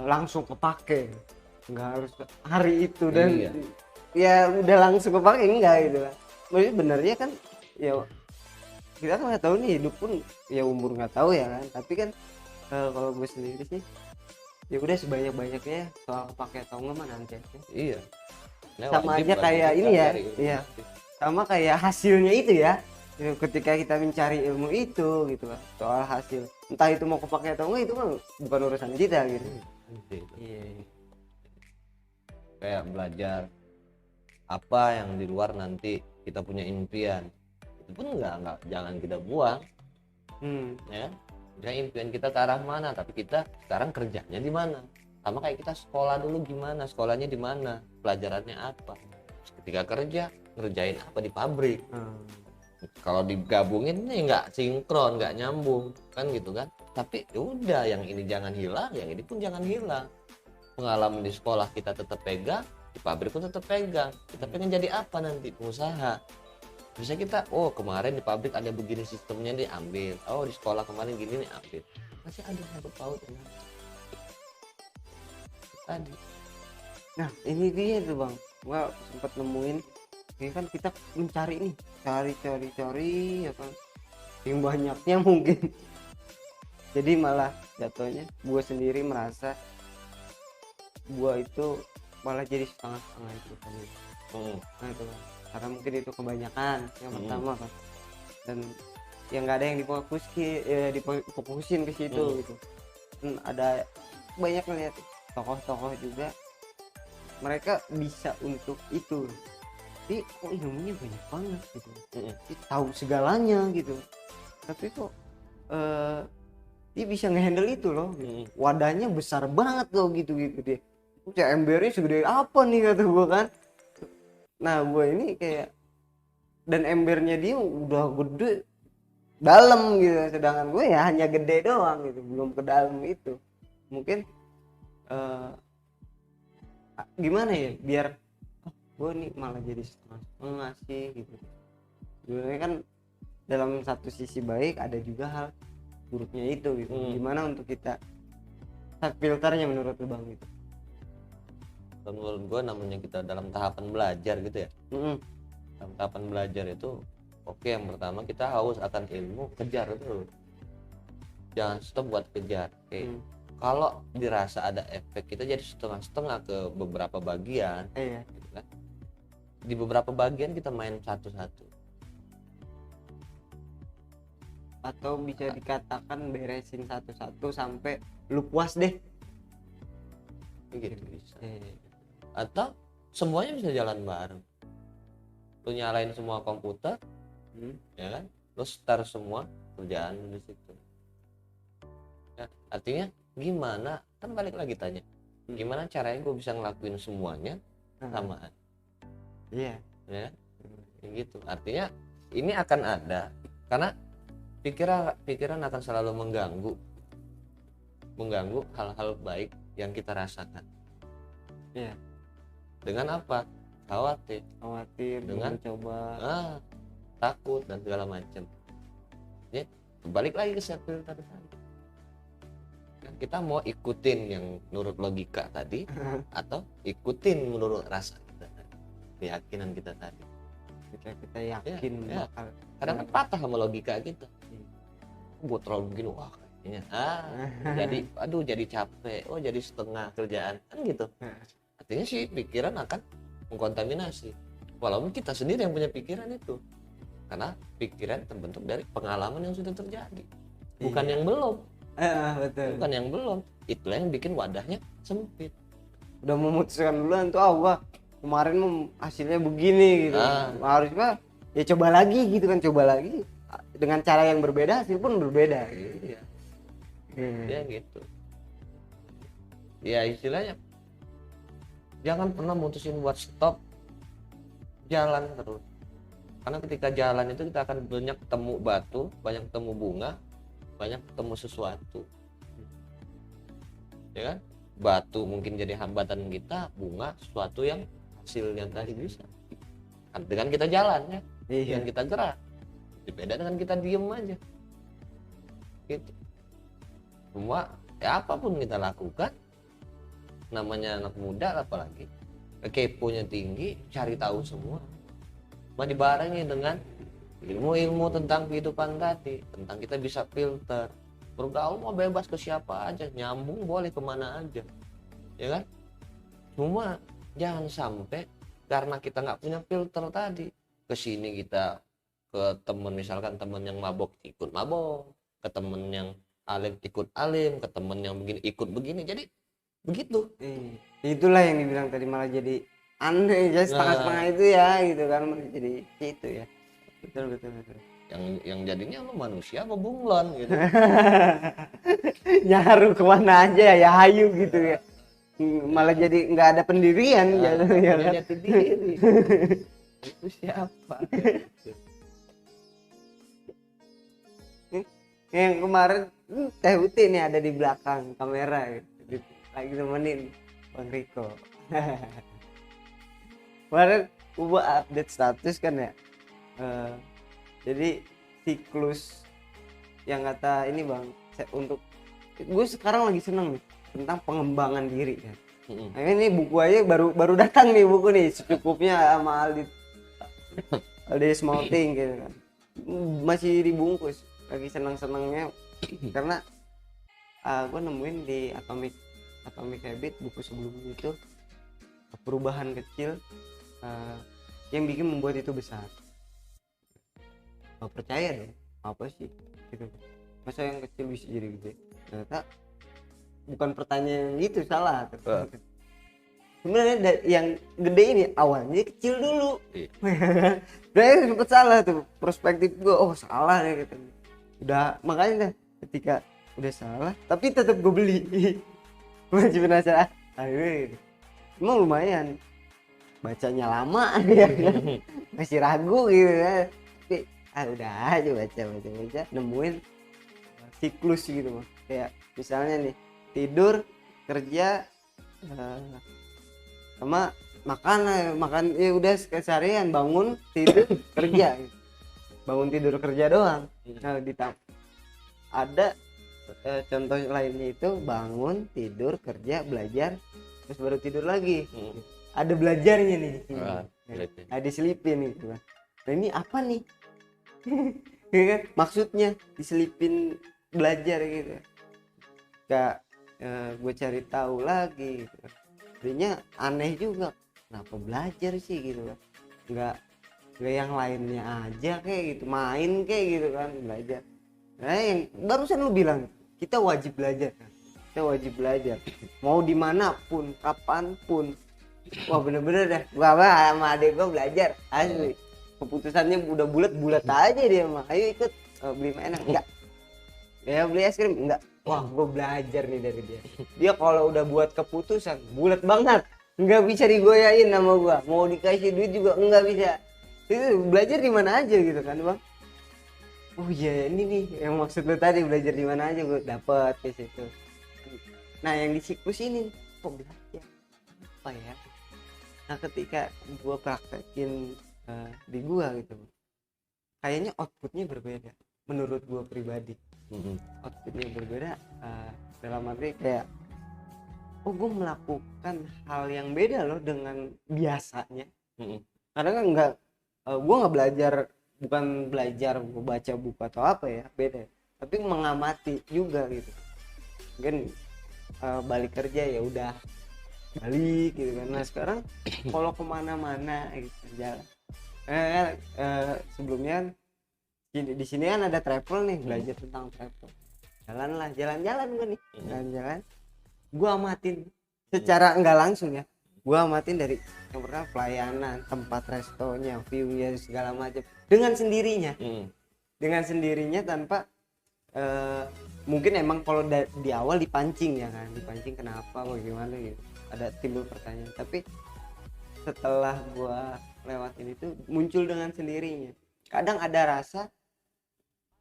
Speaker 1: langsung kepake, nggak harus hari itu dan ya udah langsung kepake, enggak gitu kan. Maksudnya benernya kan ya kita kan nggak tahu nih, hidup pun ya umur nggak tahu ya kan. Tapi kan kalau gue sendiri sih ya udah sebanyak-banyaknya, soal kepake atau enggak mah nanti aja.
Speaker 2: Iya.
Speaker 1: Sama aja kayak ini ya, iya. Sama kayak hasilnya itu ya. Ketika kita mencari ilmu itu gitu kan, soal hasil entah itu mau kepake atau enggak itu kan bukan urusan kita gitu.
Speaker 2: Iya. Kayak belajar apa yang di luar, nanti kita punya impian itu pun enggak jangan kita buang. Ya, misalnya impian kita ke arah mana, tapi kita sekarang kerjanya di mana. Sama kayak kita sekolah dulu, gimana sekolahnya, di mana pelajarannya apa, ketika kerja ngerjain apa di pabrik. Kalau digabungin nih nggak sinkron, nggak nyambung kan gitu kan. Tapi udah, yang ini jangan hilang, yang ini pun jangan hilang. Pengalaman di sekolah kita tetap pegang, di pabrik pun tetap pegang. Kita pengen jadi apa nanti, pengusaha. Bisa kita, oh kemarin di pabrik ada begini sistemnya, nih ambil. Oh di sekolah kemarin gini nih ambil. Masih ada satu pautnya tadi.
Speaker 1: Nah ini dia tuh bang, gua sempat nemuin ini kan, kita mencari nih, cari ya kan, yang banyaknya mungkin. Jadi malah jatuhnya gue sendiri merasa gue itu malah jadi setengah-setengah itu kan. Nah itu kan, karena mungkin itu kebanyakan yang pertama kan, dan yang nggak ada yang difokusin ke situ gitu. Dan ada banyak ngeliat tokoh-tokoh juga, mereka bisa untuk itu. Tapi kok ilmunya banyak banget gitu, tahu segalanya gitu, tapi kok dia bisa ngehandle itu loh gitu. Wadahnya besar banget loh gitu dia. Embernya segede apa nih kata gue kan. Nah gue ini kayak, dan embernya dia udah gede dalam gitu, sedangkan gue ya hanya gede doang gitu, belum ke dalam itu. Mungkin gimana ya biar gue nih malah jadi setengah sih gitu. Sebenarnya kan dalam satu sisi baik ada juga hal buruknya itu gitu. Gimana untuk kita filternya menurut lu bang gitu?
Speaker 2: Menurut gue namanya kita dalam tahapan belajar gitu ya. Dalam tahapan belajar itu oke, yang pertama kita haus akan ilmu, kejar itu, jangan stop buat kejar. Kalau dirasa ada efek, kita jadi setengah-setengah ke beberapa bagian. Gitu kan. Di beberapa bagian kita main satu-satu,
Speaker 1: atau bisa dikatakan beresin satu-satu sampai lu puas deh
Speaker 2: gitu bisa. Atau semuanya bisa jalan bareng, lu nyalain semua komputer, ya kan, lu start semua kerjaan di situ ya. Artinya gimana, kan balik lagi tanya, gimana caranya gue bisa ngelakuin semuanya samaan.
Speaker 1: Iya.
Speaker 2: Ya, gitu. Artinya ini akan ada, karena pikiran akan selalu mengganggu hal-hal baik yang kita rasakan.
Speaker 1: Iya.
Speaker 2: Dengan apa? Khawatir dengan
Speaker 1: coba,
Speaker 2: takut dan segala macam. Ya, balik lagi ke self filter tadi. Kan kita mau ikutin yang menurut logika tadi atau ikutin menurut rasa kita tadi, keyakinan kita tadi.
Speaker 1: Ketika kita yakin bakal
Speaker 2: kadang kan patah sama logika kita. Gue terlalu begini, wah Iya. Jadi aduh jadi capek, oh jadi setengah kerjaan kan gitu. Artinya sih pikiran akan mengkontaminasi walaupun kita sendiri yang punya pikiran itu, karena pikiran terbentuk dari pengalaman yang sudah terjadi, bukan yang belum.
Speaker 1: Betul.
Speaker 2: Bukan yang belum, itulah yang bikin wadahnya sempit.
Speaker 1: Udah memutuskan duluan tuh, gua kemarin hasilnya begini gitu, harusnya ya coba lagi gitu kan, coba lagi dengan cara yang berbeda, hasil pun berbeda.
Speaker 2: Iya. Ya gitu. Ya istilahnya jangan pernah mutusin buat stop, jalan terus. Karena ketika jalan itu kita akan banyak ketemu batu, banyak ketemu bunga, banyak ketemu sesuatu. Ya kan? Batu mungkin jadi hambatan kita, bunga sesuatu yang hasil yang tadi bisa. Dengan kita jalan ya, dengan kita gerak. Beda dengan kita diem aja. Gitu. Semua ya apapun kita lakukan, namanya anak muda apalagi keponya tinggi, cari tahu semua, cuma dibarengi dengan ilmu-ilmu tentang kehidupan tadi, tentang kita bisa filter, bergaul mau bebas ke siapa aja, nyambung boleh kemana aja, ya kan. Cuma jangan sampai karena kita nggak punya filter tadi, kesini kita ke temen, misalkan temen yang mabok ikut mabok, ke temen yang alim ikut alim, ke temen yang begini ikut begini, jadi begitu.
Speaker 1: Itulah yang dibilang tadi, malah jadi aneh ya, setengah-setengah itu ya gitu kan, jadi itu ya. Betul.
Speaker 2: Yang jadinya lu manusia apa bunglon gitu.
Speaker 1: Nyaru kemana aja ya hayu gitu ya, malah jadi nggak ada pendirian ya kan?
Speaker 2: Jati diri. Itu siapa?
Speaker 1: Yang kemarin Teh Uti nih ada di belakang kamera gitu, lagi nemenin Bang Riko. Kemarin gua update status kan ya, jadi siklus yang kata ini Bang, untuk gue sekarang lagi seneng nih tentang pengembangan diri kan. Nah, ini buku aja baru datang nih, buku nih secukupnya sama Aldi Smalting gitu kan, masih dibungkus, lagi seneng-senengnya karena gue nemuin di Atomic Habit, buku sebelumnya itu, perubahan kecil yang bikin membuat itu besar. Gak percaya dong, apa sih gitu, masa yang kecil bisa jadi gede? Ternyata bukan pertanyaan gitu, salah. Sebenarnya yang gede ini awalnya kecil dulu. Saya sempat salah tuh perspektif gue, oh salah nih gitu. Udah makanya ketika udah salah tapi tetap gue beli. Masih penasaran, ayo emang lumayan bacanya lama ya kan? Masih ragu gitu ya, tapi udah aja baca nemuin siklus gitu mah. Kayak misalnya nih, tidur, kerja, sama makan ya udah keseharian, bangun tidur kerja gitu. Bangun tidur kerja doang. Nah ada contoh lainnya itu bangun tidur kerja belajar terus baru tidur lagi. Ada belajarnya nih di sini. Diselipin gitu kan. Nah ini apa nih? Maksudnya diselipin belajar gitu. Kayak gue cari tahu lagi gitu. Jadinya aneh juga, kenapa belajar sih gitu kan, nggak yang lainnya aja kayak gitu, main kayak gitu kan, belajar. Nah yang barusan lu bilang, kita wajib belajar kan, kita wajib belajar mau dimanapun kapanpun. Wah bener-bener dah, gua sama adek gua belajar asli, keputusannya udah bulat aja dia mah, ayo ikut beli mainan enggak, ya beli es krim enggak. Wah, gue belajar nih dari dia. Dia kalau udah buat keputusan, bulat banget. Nggak bisa digoyain sama gue. Mau dikasih duit juga nggak bisa. Itu belajar di mana aja gitu kan, Bang. Oh iya, ini nih yang maksud lu tadi, belajar di mana aja gue dapet di situ. Nah, yang di siklus ini, kok belajar? Apa ya? Nah, ketika gue praktekin di gue gitu, kayaknya outputnya berbeda. Menurut gue pribadi. Outputnya berbeda dalam arti kayak, oh gue melakukan hal yang beda loh dengan biasanya. Karena kan gue nggak belajar, bukan belajar gue baca buku atau apa ya, beda. tapi mengamati juga gitu kan. Balik kerja ya udah balik gitu kan. Nah sekarang kalau kemana-mana gitu jalan sebelumnya di sini kan ada travel nih, belajar tentang travel, jalan-jalan gue nih, jalan-jalan gue amatin secara enggak langsung ya, gue amatin dari yang pertama pelayanan, tempat restonya, view-nya segala macam dengan sendirinya tanpa mungkin emang kalau di awal dipancing ya kan, dipancing kenapa bagaimana gitu, ada timbul pertanyaan, tapi setelah gua lewatin itu muncul dengan sendirinya. Kadang ada rasa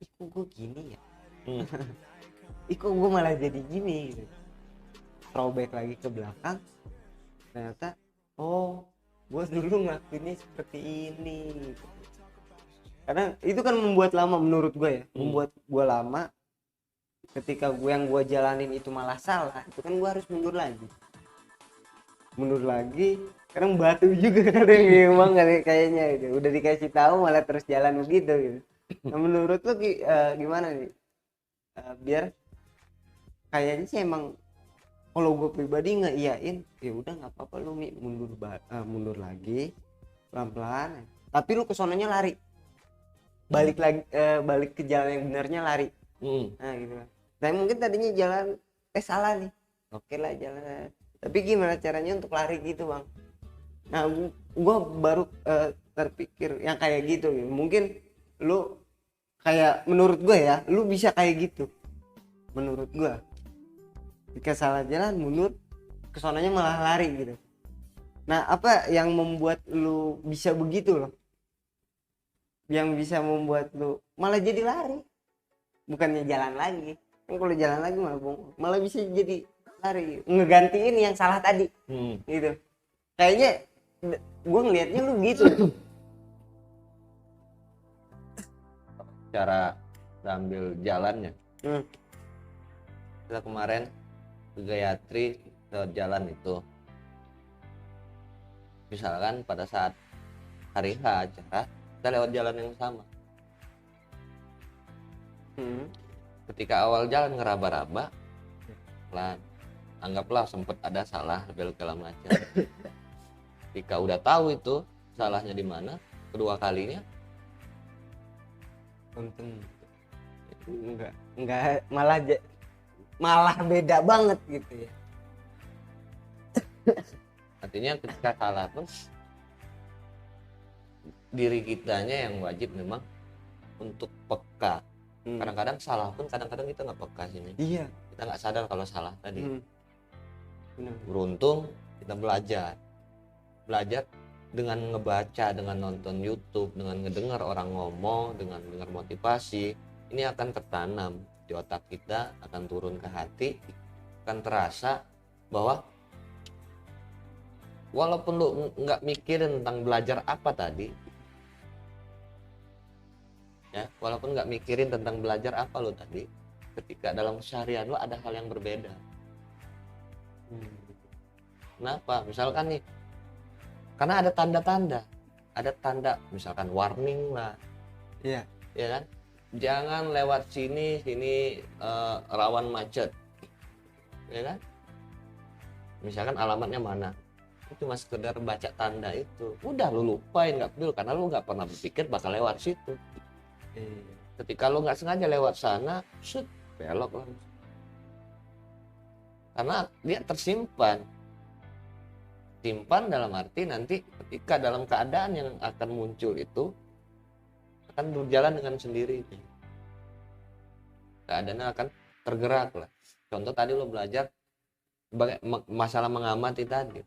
Speaker 1: ih kok gua gini ya, ih kok gua malah jadi gini gitu. Throwback lagi ke belakang, ternyata oh gua dulu ngelakuinnya seperti ini gitu. Karena itu kan membuat lama menurut gua ya, membuat gua lama. Ketika yang gue jalanin itu malah salah, itu kan gue harus mundur lagi. Sekarang batu juga kadang emang kayaknya gitu. Udah dikasih tahu malah terus jalan begitu gitu. Nah, menurut lo gimana nih? Biar kayaknya sih emang kalau gue pribadi ngeiyain, ya udah nggak apa-apa lu mundur lagi pelan-pelan. Tapi lu kesonanya lari, balik lagi balik ke jalan yang benarnya lari. Nah gitu kan. Saya mungkin tadinya jalan salah nih, oke lah jalan, tapi gimana caranya untuk lari gitu bang? Nah gua baru terpikir yang kayak gitu. Mungkin lu kayak, menurut gua ya, lu bisa kayak gitu menurut gua, jika salah jalan mundur, kesonanya malah lari gitu. Nah apa yang membuat lu bisa begitu loh, yang bisa membuat lu malah jadi lari bukannya jalan lagi? Kan kalau jalan lagi malah bisa jadi lari, ngegantiin yang salah tadi. Gitu kayaknya gue ngelihatnya lu gitu.
Speaker 2: Cara ambil jalannya, kita kemarin ke Gayatri lewat jalan itu, misalkan pada saat hari H acara kita lewat jalan yang sama. Ketika awal jalan ngeraba-raba, pelan, anggaplah sempat ada salah belok segala macam. Ketika udah tahu itu salahnya di mana, kedua kalinya
Speaker 1: untung enggak malah beda banget gitu ya.
Speaker 2: Artinya ketika salah pun diri kitanya yang wajib memang untuk peka. Kadang-kadang salah pun kadang-kadang kita nggak peka sini.
Speaker 1: Iya.
Speaker 2: Kita nggak sadar kalau salah tadi.
Speaker 1: Benar.
Speaker 2: Beruntung kita belajar dengan ngebaca, dengan nonton YouTube, dengan ngedengar orang ngomong, dengan dengar motivasi. Ini akan tertanam di otak kita, akan turun ke hati, akan terasa bahwa walaupun lu nggak mikirin tentang belajar apa tadi, ya, walaupun nggak mikirin tentang belajar apa lo tadi, ketika dalam keseharian lo ada hal yang berbeda. Kenapa? Misalkan nih, karena ada tanda misalkan warning lah, ya kan, jangan lewat sini rawan macet, ya kan, misalkan alamatnya mana, itu cuma sekedar baca tanda itu, udah lu lupain, nggak peduli, karena lu nggak pernah berpikir bakal lewat situ. Ketika lo nggak sengaja lewat sana, belok lah, karena dia tersimpan dalam arti nanti ketika dalam keadaan yang akan muncul itu akan berjalan dengan sendiri, keadaannya akan tergerak lah. Contoh tadi lo belajar masalah mengamati tadi,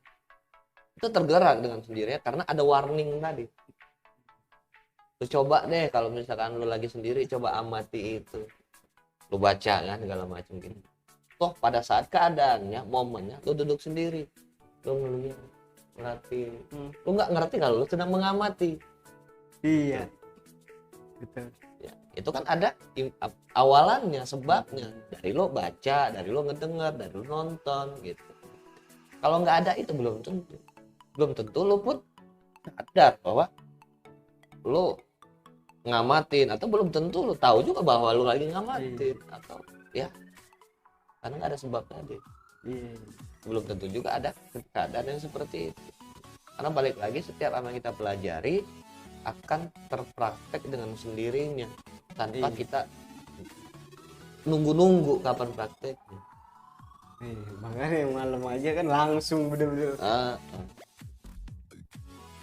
Speaker 2: itu tergerak dengan sendirinya karena ada warning tadi. Lu coba deh kalau misalkan lu lagi sendiri, coba amati itu, lu baca kan segala macam gitu. Toh pada saat keadaannya, momennya, lu duduk sendiri, lu ngeliat, ngerti, lu nggak ngerti kalau lu sedang mengamati.
Speaker 1: Iya, betul.
Speaker 2: Ya, itu kan ada awalannya, sebabnya dari lu baca, dari lu ngedenger, dari lu nonton gitu. Kalau nggak ada itu belum tentu lu pun sadar bahwa lu ngamatin, atau belum tentu lu tahu juga bahwa lu lagi ngamatin, atau ya karena nggak ada sebab tadi. Belum tentu juga ada keadaan yang seperti itu, karena balik lagi setiap apa yang kita pelajari akan terpraktek dengan sendirinya tanpa kita nunggu kapan prakteknya.
Speaker 1: Makanya yang malam aja kan langsung bener-bener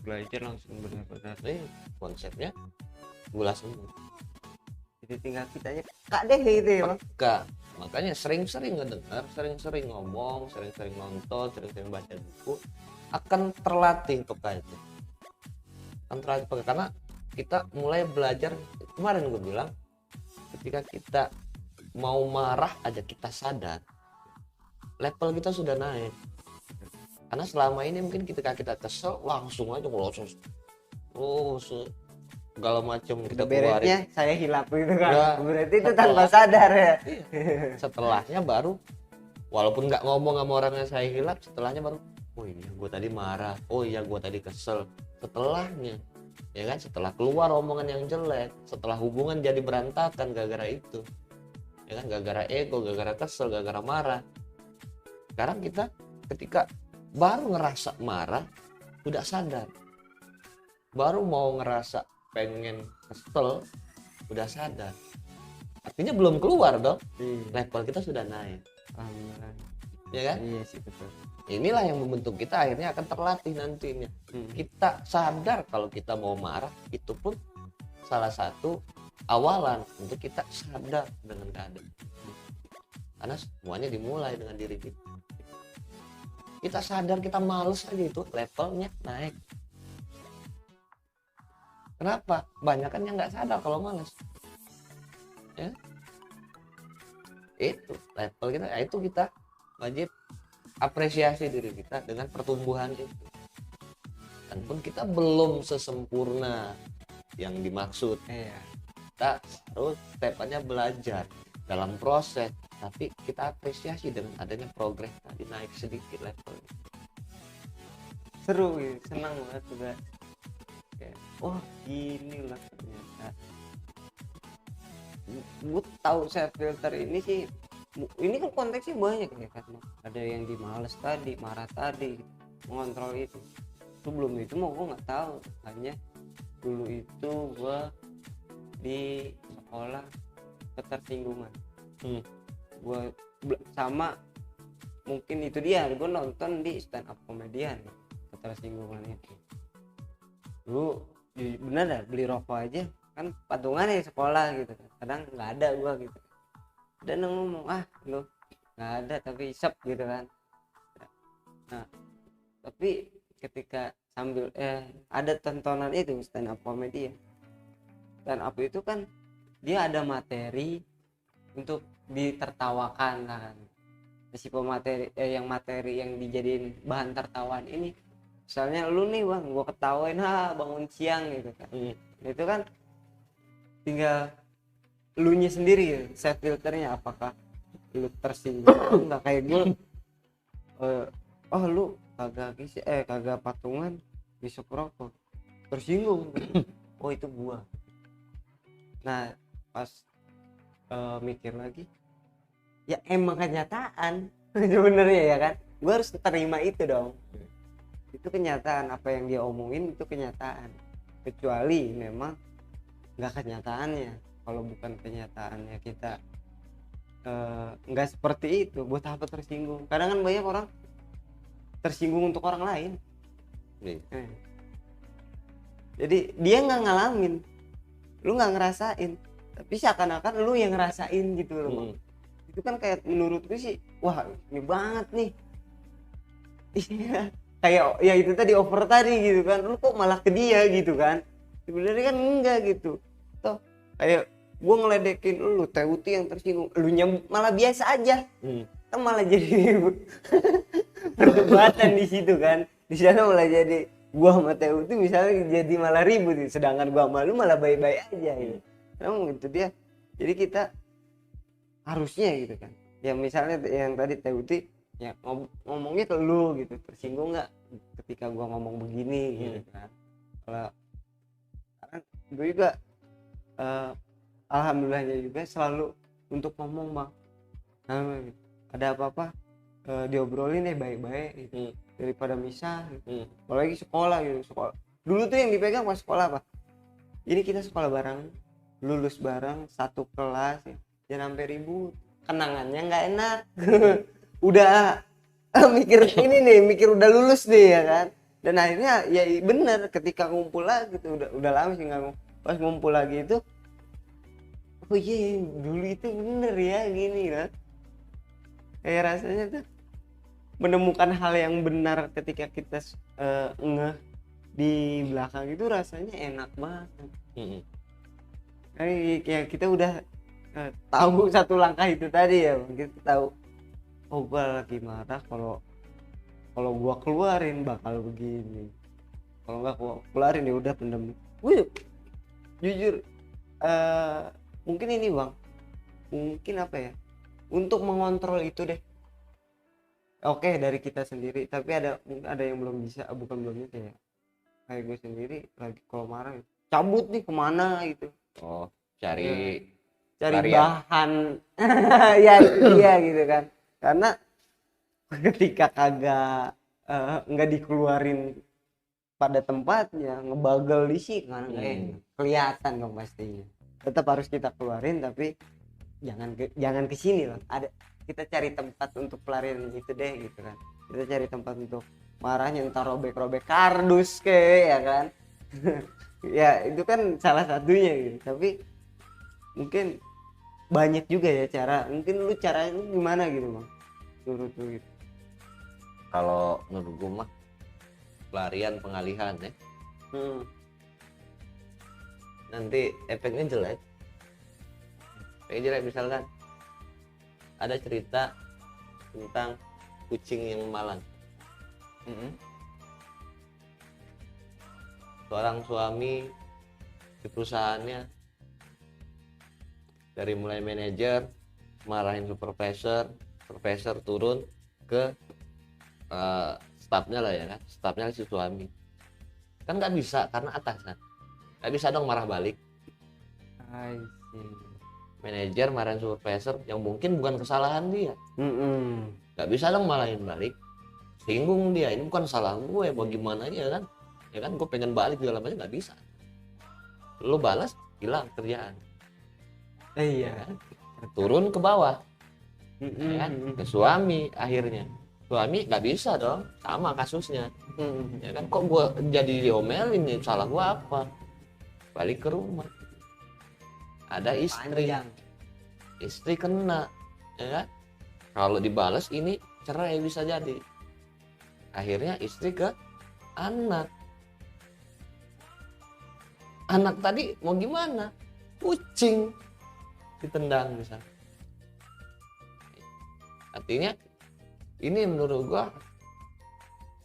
Speaker 1: belajar langsung bener-bener
Speaker 2: konsepnya gula semua.
Speaker 1: Jadi tinggal kita aja kak deh gitu ya bang.
Speaker 2: Peka. Makanya sering-sering ngedengar, sering-sering ngomong, sering-sering nonton, sering-sering baca buku, akan terlatih peka itu. Akan terlatih peka, karena kita mulai belajar. Kemarin gue bilang, ketika kita mau marah aja kita sadar, level kita sudah naik. Karena selama ini mungkin ketika kita kesel langsung aja ngelocos, segala macam kita keluarin.
Speaker 1: Saya hilap gitu kan. Ya, berarti itu tanpa sadar ya.
Speaker 2: Setelahnya baru, walaupun nggak ngomong sama orangnya saya hilap, setelahnya baru, oh iya gue tadi marah, oh iya gue tadi kesel. Setelahnya, ya kan, setelah keluar omongan yang jelek, setelah hubungan jadi berantakan gara-gara itu, ya kan, gara-gara ego, gara-gara kesel, gara-gara marah. Sekarang kita ketika baru ngerasa marah udah sadar, baru mau ngerasa pengen kesel udah sadar, artinya belum keluar dong. Level kita sudah naik. Ya kan? Iya sih, betul. Inilah yang membentuk kita akhirnya akan terlatih nantinya. Kita sadar kalau kita mau marah, itu pun salah satu awalan untuk kita sadar dengan keadaan. Karena semuanya dimulai dengan diri kita. Kita sadar kita males aja, itu levelnya naik. Kenapa? Banyak kan yang nggak sadar kalau males. Ya? Itu level kita, ya itu kita wajib apresiasi diri kita dengan pertumbuhan itu. Dan pun kita belum sesempurna yang dimaksud. Kita harus stepnya belajar dalam proses, tapi kita apresiasi dengan adanya progres tadi, naik sedikit levelnya.
Speaker 1: Seru gitu, senang banget juga. Oh gini lah ternyata. Gue tahu self filter ini sih, ini kan konteksnya banyak ya kan. Ada yang dimales tadi, marah tadi, mengontrol itu. Sebelum itu mau gue nggak tahu, hanya dulu itu gue di sekolah ketersinggungan. Gue sama mungkin itu dia, gue nonton di stand up komedian ketersinggungan itu. Dulu bener dah, beli rokok aja kan patungan ya sekolah gitu, kadang nggak ada gue gitu, dan ngomong lo nggak ada tapi isep gitu kan. Nah tapi ketika sambil ada tontonan itu stand up komedi ya, stand up itu kan dia ada materi untuk ditertawakan kan. Si pemateri yang materi yang dijadiin bahan tertawaan ini, misalnya lu nih bang, gua ketawain bangun siang gitu kan. Itu kan tinggal lu nya sendiri ya, self filternya, apakah lu tersinggung nggak kayak gue lu kagak patungan besok rokok, tersinggung. Oh itu gua. Nah pas mikir lagi, ya emang kenyataan sebenarnya ya kan, gue harus terima itu dong. Itu kenyataan, apa yang dia omongin itu kenyataan, kecuali memang nggak kenyataannya. Kalau bukan kenyataannya kita nggak seperti itu, buat apa tersinggung? Kadang kan banyak orang tersinggung untuk orang lain. Jadi dia nggak ngalamin, lu nggak ngerasain, tapi seakan-akan lu yang ngerasain gitu loh. Itu kan kayak menurutku sih, wah ini banget nih. Iya, kayak ya itu tadi over tadi gitu kan, lu kok malah ke dia gitu kan. Sebenarnya kan enggak gitu. Toh kayak gua ngeledekin lu, Teuti yang tersinggung, lu malah biasa aja. Kan malah jadi perdebatan di situ kan. Di sana malah jadi gua sama Teuti misalnya jadi malah ribut, sedangkan gua sama lu malah baik-baik aja gitu. Emang gitu dia. Jadi kita harusnya gitu kan. Ya misalnya yang tadi Teuti ya ngomongnya ke lu gitu, tersinggung nggak ketika gua ngomong begini gitu kan. Kalau gue juga eh, alhamdulillahnya juga selalu untuk ngomong bang. Ada apa-apa diobrolin deh baik-baik gitu. Daripada misah gitu. Apalagi sekolah gitu, sekolah dulu tuh yang dipegang pas sekolah apa, ini kita sekolah bareng, lulus bareng satu kelas ya, jangan sampai ribut, kenangannya nggak enak. Udah mikir ini nih, mikir udah lulus nih ya kan, dan akhirnya ya bener ketika ngumpul lagi gitu, udah lama sih nggak pas ngumpul lagi itu, oh iya dulu itu bener ya gini kan, kayak rasanya tuh menemukan hal yang benar ketika kita ngeh di belakang itu rasanya enak banget. Kayak kita udah tahu satu langkah itu tadi ya, kita tahu oh gua lagi marah, kalau gua keluarin bakal begini, kalau nggak gua keluarin ya udah pendem. Wih, jujur mungkin ini bang, mungkin apa ya, untuk mengontrol itu deh. Oke dari kita sendiri, tapi mungkin ada yang belum bisa, bukan belum bisa ya, kayak gue sendiri lagi kalau marah cabut nih kemana gitu,
Speaker 2: cari
Speaker 1: pelarian. Bahan ya iya gitu kan, karena ketika kagak nggak dikeluarin pada tempatnya, ngebagel di sini kan kelihatan dong pastinya. Tetap harus kita keluarin, tapi jangan ke sini loh, ada kita cari tempat untuk pelarian itu deh gitu kan. Kita cari tempat untuk marahnya, entar robek-robek kardus ya kan. Ya itu kan salah satunya gitu, tapi mungkin banyak juga ya cara, mungkin lu caranya gimana gitu bang menurut lu gitu?
Speaker 2: Kalau menurut gue mah pelarian pengalihan ya, nanti efeknya jelek. Misalkan ada cerita tentang kucing yang malang. Seorang suami di perusahaannya, dari mulai manajer marahin supervisor turun ke stafnya lah ya kan, stafnya si suami kan nggak bisa karena atasan, nggak bisa dong marah balik. Manajer marahin supervisor yang mungkin bukan kesalahan dia, nggak bisa dong marahin balik, singgung dia, ini bukan salah gue, bagaimana ya kan, gue pengen balik segala macam, nggak bisa, lo balas hilang kerjaan.
Speaker 1: Iya,
Speaker 2: turun ke bawah ya kan, ke suami. Akhirnya suami nggak bisa dong, sama kasusnya ya kan, kok gue jadi diomelin nih, salah gue apa, balik ke rumah ada istri kena ya kan, kalau dibalas ini cerai bisa jadi. Akhirnya istri ke anak tadi mau gimana, kucing ditendang misalnya. Artinya ini menurut gua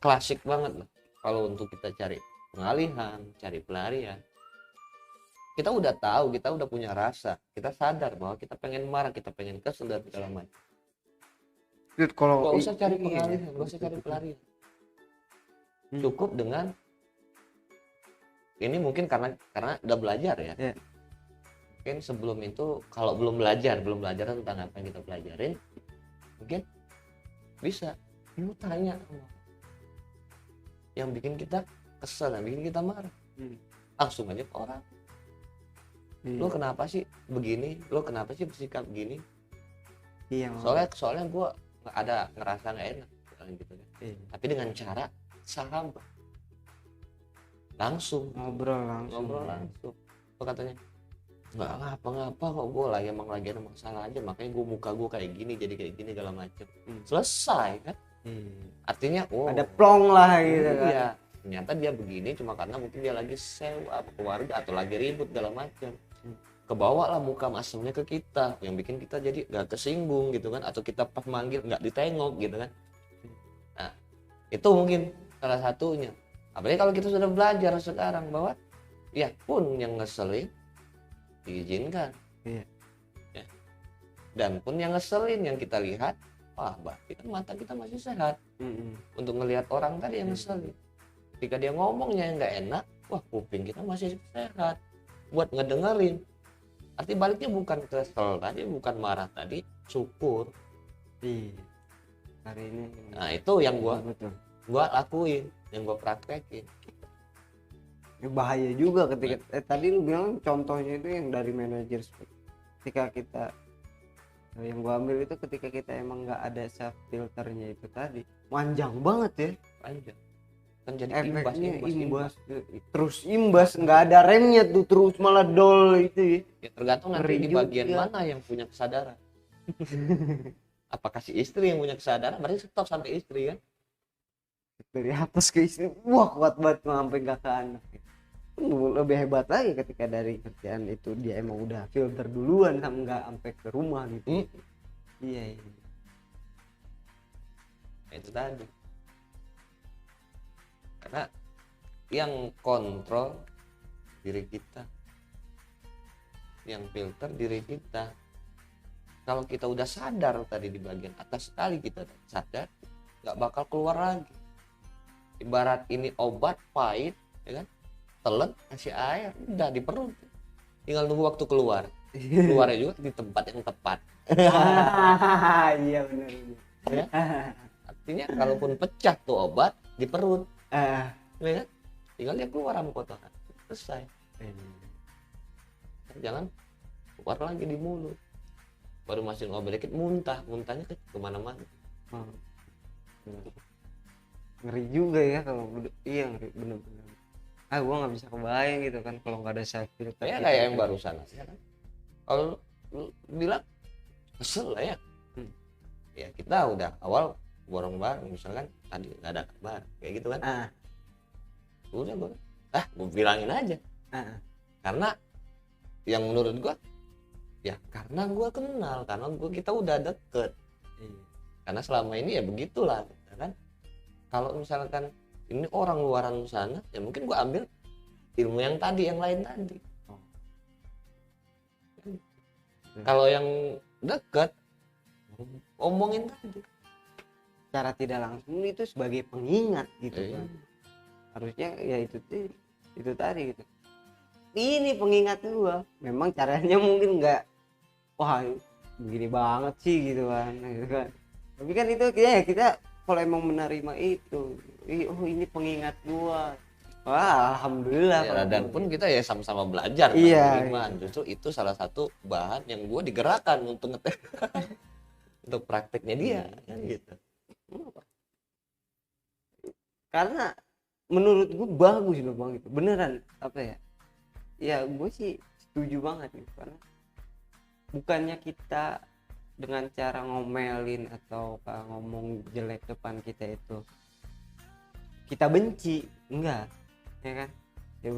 Speaker 2: klasik banget lah kalau untuk kita cari pengalihan, cari pelarian. Kita udah tahu, kita udah punya rasa, kita sadar bahwa kita pengen marah, kita pengen kesel dan segala macam. Gak usah cari pengalihan, gak usah cari pelarian. Cukup dengan ini, mungkin karena udah belajar ya. Mungkin sebelum itu kalau belum belajar tentang apa yang kita pelajarin, mungkin bisa lu tanya yang bikin kita kesel, yang bikin kita marah, langsung aja ke orang. Lu kenapa sih begini, lu kenapa sih bersikap begini? Soalnya gue ada ngerasa nggak enak gitu kan. Tapi dengan cara sahabat, langsung ngobrol langsung. Lo katanya nggak ngapa-ngapa kok, gue emang lagi ada masalah aja, makanya muka gue kayak gini, jadi kayak gini segala macem. Selesai kan. Artinya
Speaker 1: ada plong lah gitu kan.
Speaker 2: Iya, ternyata dia begini cuma karena mungkin dia lagi sewa keluarga atau lagi ribut segala macam. Kebawa lah muka masamnya ke kita, yang bikin kita jadi gak kesinggung gitu kan, atau kita pas manggil nggak ditengok gitu kan. Nah itu mungkin salah satunya. Apalagi kalau kita sudah belajar sekarang bahwa ya pun yang ngeselin diizinkan, ya. Dan pun yang ngeselin yang kita lihat, wah berarti kan mata kita masih sehat untuk ngelihat orang tadi yang ngeselin. Ketika dia ngomongnya yang nggak enak, wah kuping kita masih sehat buat ngedengerin. Arti baliknya bukan kesel tadi, bukan marah tadi, syukur.
Speaker 1: Iya. Hari ini.
Speaker 2: Nah itu yang
Speaker 1: betul.
Speaker 2: gua lakuin, yang gua praktekin.
Speaker 1: Bahaya juga ketika tadi lu bilang contohnya itu yang dari manajer, ketika kita yang gua ambil itu ketika kita emang nggak ada self filternya itu tadi panjang banget ya,
Speaker 2: Panjang kan, jadi
Speaker 1: efeknya
Speaker 2: imbas
Speaker 1: terus imbas, nggak ada remnya tuh, terus malah dol itu ya.
Speaker 2: ya tergantung nanti di bagian mana yang punya kesadaran. Apakah si istri yang punya kesadaran, berarti stop sampai istri kan,
Speaker 1: dari atas ke istri, wah kuat banget sampai nggak ke anak. Lebih hebat lagi ketika dari kerjaan itu dia emang udah filter duluan sama nggak sampai ke rumah gitu. Iya.
Speaker 2: Itu tadi, karena yang kontrol diri kita, yang filter diri kita. Kalau kita udah sadar tadi di bagian atas sekali, kita sadar, nggak bakal keluar lagi. Ibarat ini obat pahit ya kan, telan kasih air udah di perut, tinggal nunggu waktu keluar. Keluarnya juga di tempat yang tepat.
Speaker 1: Iya benar
Speaker 2: Ya? Artinya kalaupun pecah tuh obat di perut, ya kan? Tinggal dia keluar sama kotoran, selesai. Jangan keluar lagi di mulut, baru masukin obat dikit muntahnya ke kemana-mana.
Speaker 1: Ngeri juga ya kalau iya, ngeri bener-bener. Gua nggak bisa kebayang gitu kan kalau nggak ada self filter.
Speaker 2: Ya kayak yang barusan ya kan, kalau lu bilang kesel lah ya, ya kita udah awal borong bareng misalkan tadi nggak ada kabar kayak gitu kan, udah gue bilangin aja, karena yang menurut gue ya karena gue kenal, karena kita udah deket, karena selama ini ya begitulah ya kan. Kalau misalkan ini orang luaran sana ya mungkin gue ambil ilmu yang tadi, yang lain tadi. Kalau yang deket omongin tadi
Speaker 1: cara tidak langsung itu sebagai pengingat gitu kan. Harusnya ya itu tadi gitu, ini pengingat gua. Memang caranya mungkin nggak wah begini banget sih gitu kan, tapi kan itu kita kalau emang menerima itu, oh ini pengingat gua, wah alhamdulillah
Speaker 2: ya, dan pun kita ya sama-sama belajar
Speaker 1: iya.
Speaker 2: Justru itu salah satu bahan yang gue digerakkan untuk untuk prakteknya dia kan gitu.
Speaker 1: Karena menurut gue bagus loh bang, itu beneran apa ya, ya gue sih setuju banget gitu. Karena bukannya kita dengan cara ngomelin atau ngomong jelek depan kita itu kita benci, enggak ya kan ya,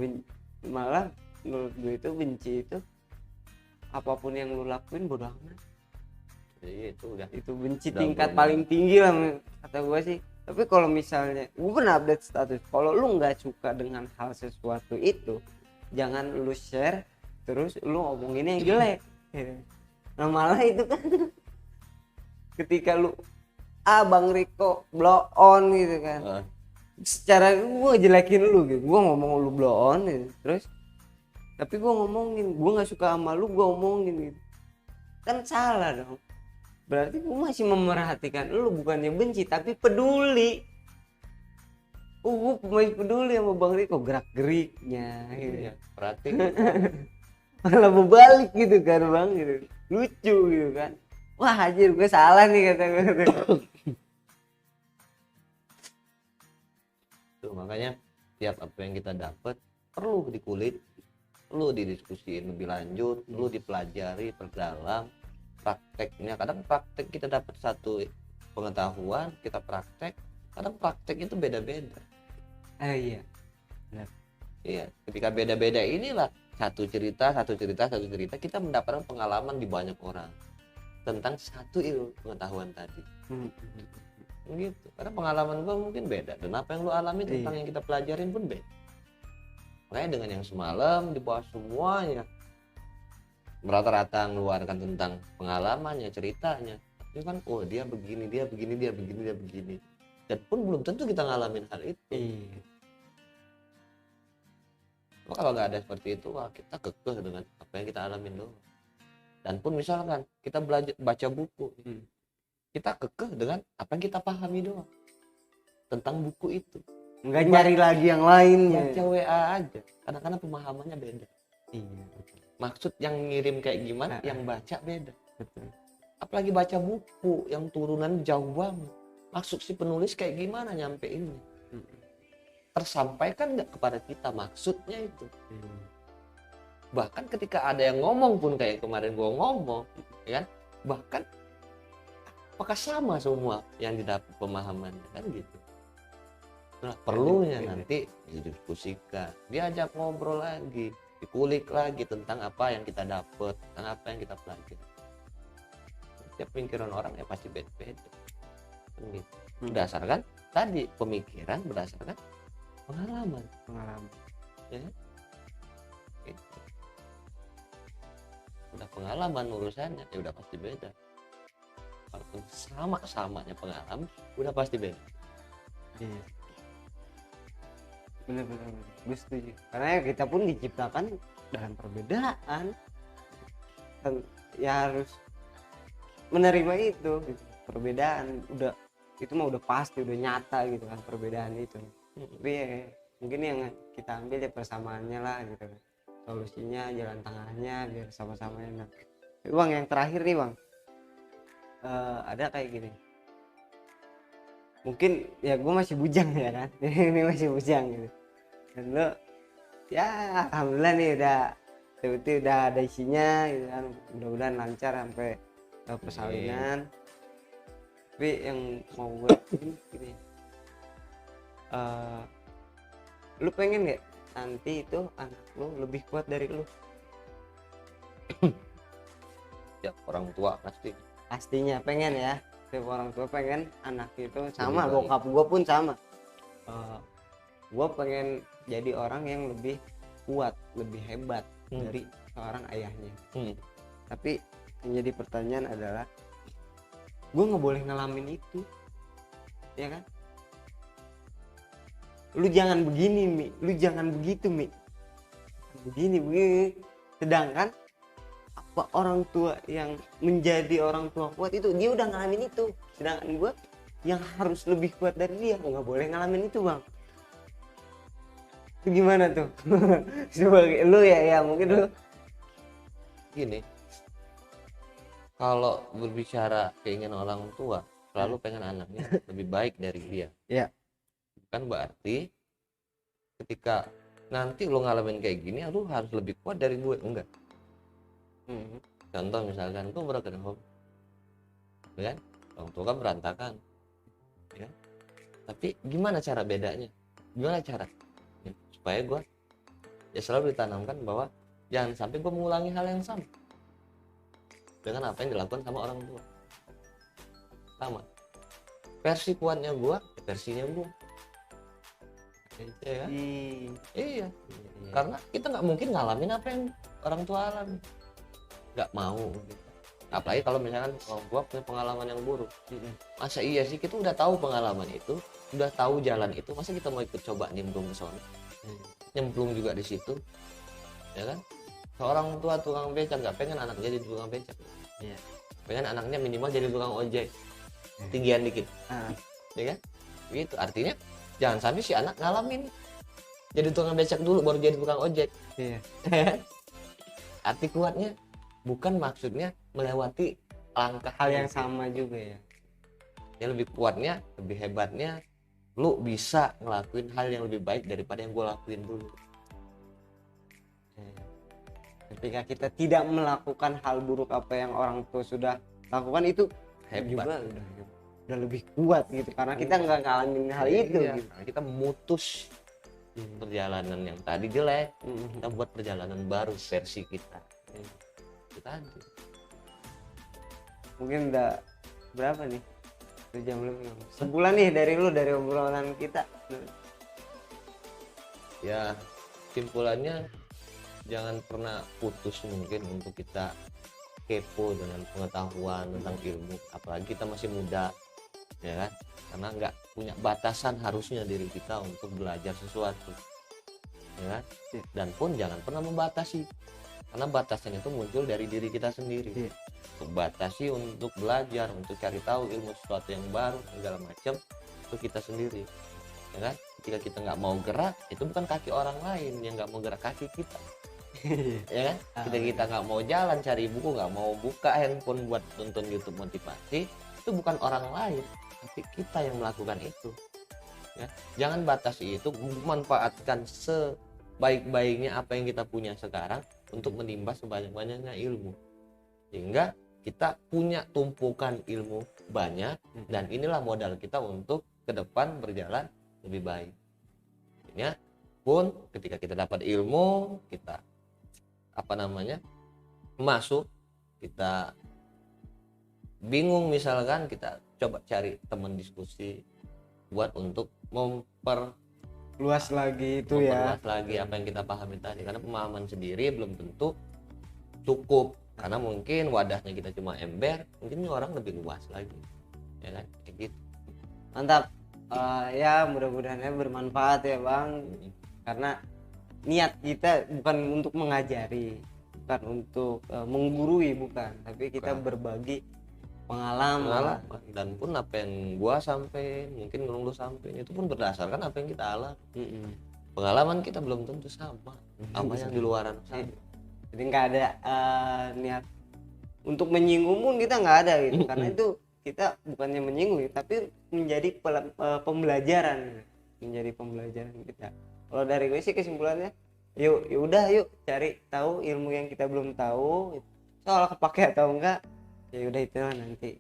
Speaker 1: malah menurut gue itu benci itu apapun yang lu lakuin bodo amat.
Speaker 2: Jadi itu
Speaker 1: benci tingkat paling tinggi lah kata gue sih. Tapi kalau misalnya gue pernah update status, kalau lu nggak suka dengan hal sesuatu itu jangan lu share terus lu ngomonginnya yang jelek. Nah malah itu kan ketika lu Bang Riko blow on gitu kan, secara gue jelekin lu gitu, gue ngomong lu blow on gitu. Terus tapi gue ngomongin gue nggak suka sama lu, gue ngomongin gitu, kan salah dong. Berarti gue masih memerhatikan lu, bukannya benci tapi peduli. Gue masih peduli sama Bang Riko gerak geriknya gitu ya,
Speaker 2: perhatiin
Speaker 1: malah berbalik gitu kan bang, gitu lucu gitu kan. Wah anjir gue salah nih kata gue.
Speaker 2: Tuh, makanya tiap apa yang kita dapat perlu dikulik, perlu didiskusiin lebih lanjut, perlu dipelajari, perdalam prakteknya. Kadang praktek kita dapat satu pengetahuan, kita praktek, kadang praktek itu beda-beda.
Speaker 1: Iya benar.
Speaker 2: Iya, ketika beda-beda inilah satu cerita kita mendapatkan pengalaman di banyak orang tentang satu ilmu pengetahuan tadi. Gitu, karena pengalaman gua mungkin beda dan apa yang lu alami tentang yang kita pelajarin pun beda. Makanya dengan yang semalam dibahas semuanya rata-rata mengeluarkan tentang pengalamannya, ceritanya, itu kan oh dia begini dan pun belum tentu kita ngalamin hal itu. Cuma kalau nggak ada seperti itu, wah kita kekeh dengan apa yang kita alamin doang. Dan pun misalkan kita belajar baca buku, kita kekeh dengan apa yang kita pahami doang tentang buku itu.
Speaker 1: Nggak nyari lagi yang lainnya.
Speaker 2: Baca WA aja, kadang-kadang pemahamannya beda.
Speaker 1: Iya.
Speaker 2: Maksud yang ngirim kayak gimana, yang baca beda.
Speaker 1: Betul.
Speaker 2: Apalagi baca buku yang turunan jauh banget. Maksud si penulis kayak gimana nyampeinnya? Tersampaikan nggak kepada kita maksudnya itu? Bahkan ketika ada yang ngomong pun kayak kemarin gua ngomong, ya kan? Bahkan apakah sama semua yang didapat pemahamannya kan gitu? Nah, perlunya nanti didiskusikan, diajak ngobrol lagi, dikulik lagi tentang apa yang kita dapat, tentang apa yang kita pelajari. Setiap pemikiran orang ya pasti beda-beda. Gitu. Berdasarkan tadi pemikiran, berdasarkan pengalaman. Ya. Gitu. Udah pengalaman urusannya ya udah pasti beda. Walaupun sama-samanya pengalaman udah pasti beda.
Speaker 1: Iya. Benar-benar gue setuju, karena ya kita pun diciptakan dalam perbedaan dan ya harus menerima itu gitu. Perbedaan udah itu mah udah pasti, udah nyata gitu kan perbedaan itu. Tapi ya, mungkin yang kita ambil ya persamaannya lah gitu kan, solusinya jalan tengahnya biar sama-sama enak. Bang, yang terakhir nih Bang, ada kayak gini, mungkin ya gue masih bujang ya kan ini masih bujang gitu, dan lo ya alhamdulillah nih udah ada isinya gitu kan, mudah-mudahan lancar sampai persalinan. Tapi yang mau gue gini, lu pengen nggak nanti itu anak lu lebih kuat dari lu?
Speaker 2: Ya orang tua pastinya
Speaker 1: pengen ya, setiap orang tua pengen anak itu sama. Bokap gue pun sama, gue pengen jadi orang yang lebih kuat, lebih hebat dari seorang ayahnya. Tapi yang jadi pertanyaan adalah gue nggak boleh ngalamin itu, ya kan? Lu jangan begini Mi, lu jangan begitu Mi, begini. Sedangkan apa orang tua yang menjadi orang tua kuat itu dia udah ngalamin itu, sedangkan gue yang harus lebih kuat dari dia, nggak boleh ngalamin itu Bang. Itu gimana tuh? Sebagai lu ya mungkin lu
Speaker 2: gini, kalau berbicara keinginan orang tua selalu pengen anaknya lebih baik dari dia.
Speaker 1: Ya.
Speaker 2: Bukan berarti ketika nanti lo ngalamin kayak gini lu harus lebih kuat dari gue, enggak. Contoh misalkan gue broken home, kan orang tua kan berantakan, ya. Tapi gimana cara bedanya? Gimana cara ya, supaya gue ya selalu ditanamkan bahwa jangan sampai gue mengulangi hal yang sama dengan apa yang dilakukan sama orang tua. Sama versi kuatnya gue, versinya gue. Ya kan? Iya. Karena kita nggak mungkin ngalamin apa yang orang tua alami, nggak mau gitu. Apalagi kalau misalkan orang tua punya pengalaman yang buruk. Masa iya sih kita udah tahu pengalaman itu, udah tahu jalan itu, masa kita mau ikut coba nimbrung ke sana, nyemplung juga di situ, ya kan? Seorang tua tukang becak nggak pengen anaknya jadi tukang becak, pengen anaknya minimal jadi tukang ojek, tinggian dikit, ya kan? Gitu. Artinya jangan sampai si anak ngalamin jadi tukang becak dulu baru jadi tukang ojek. Arti kuatnya bukan maksudnya melewati langkah
Speaker 1: hal yang sama juga ya.
Speaker 2: Yang lebih kuatnya, lebih hebatnya, lu bisa ngelakuin hal yang lebih baik daripada yang gue lakuin dulu.
Speaker 1: Ketika kita tidak melakukan hal buruk apa yang orang tua sudah lakukan, itu
Speaker 2: hebat
Speaker 1: juga udah lebih kuat gitu, karena kita nggak ngalamin hal itu gitu.
Speaker 2: Karena kita memutus perjalanan yang tadi jelek, kita buat perjalanan baru versi kita. Itu tadi.
Speaker 1: Mungkin udah berapa nih? 1 jam lebih. Sebulan nih dari obrolan kita.
Speaker 2: Ya, kesimpulannya jangan pernah putus mungkin untuk kita kepo dengan pengetahuan tentang ilmu, apalagi kita masih muda, ya kan? Karena nggak punya batasan harusnya diri kita untuk belajar sesuatu. ya kan?
Speaker 1: Iya.
Speaker 2: Dan pun jangan pernah membatasi, karena batasan itu muncul dari diri kita sendiri.
Speaker 1: Iya.
Speaker 2: Untuk batasi, untuk belajar, untuk cari tahu ilmu sesuatu yang baru segala macam, itu kita sendiri, ya kan? Ketika kita nggak mau gerak, itu bukan kaki orang lain yang nggak mau gerak, kaki kita. Ya kan? Ketika kita nggak mau jalan cari buku, nggak mau buka handphone buat nonton YouTube motivasi, itu bukan orang lain, tapi kita yang melakukan itu. Ya, jangan batasi itu, manfaatkan sebaik-baiknya apa yang kita punya sekarang untuk menimba sebanyak-banyaknya ilmu, sehingga kita punya tumpukan ilmu banyak, dan inilah modal kita untuk ke depan berjalan lebih baik. Ya, pun ketika kita dapat ilmu, kita masuk, kita bingung misalkan, kita coba cari teman diskusi buat untuk
Speaker 1: luas lagi itu ya,
Speaker 2: memperluas lagi apa yang kita pahami tadi, karena pemahaman sendiri belum tentu cukup, karena mungkin wadahnya kita cuma ember, mungkin orang lebih luas lagi, ya kan, kayak gitu.
Speaker 1: mantap. Ya mudah-mudahan bermanfaat ya Bang, karena niat kita bukan untuk mengajari, bukan untuk menggurui, bukan, tapi kita berbagi pengalaman.
Speaker 2: Dan pun apa yang gua sampai, mungkin lu sampai, itu pun berdasarkan apa yang kita alami. Pengalaman kita belum tentu sama yang di luaran sana.
Speaker 1: Jadi nggak ada niat untuk menyinggung pun, kita nggak ada gitu, karena itu kita bukannya menyinggung tapi menjadi pembelajaran kita. Kalau dari gue sih kesimpulannya, yuk cari tahu ilmu yang kita belum tahu, soal kepake atau enggak, ya udah itu nanti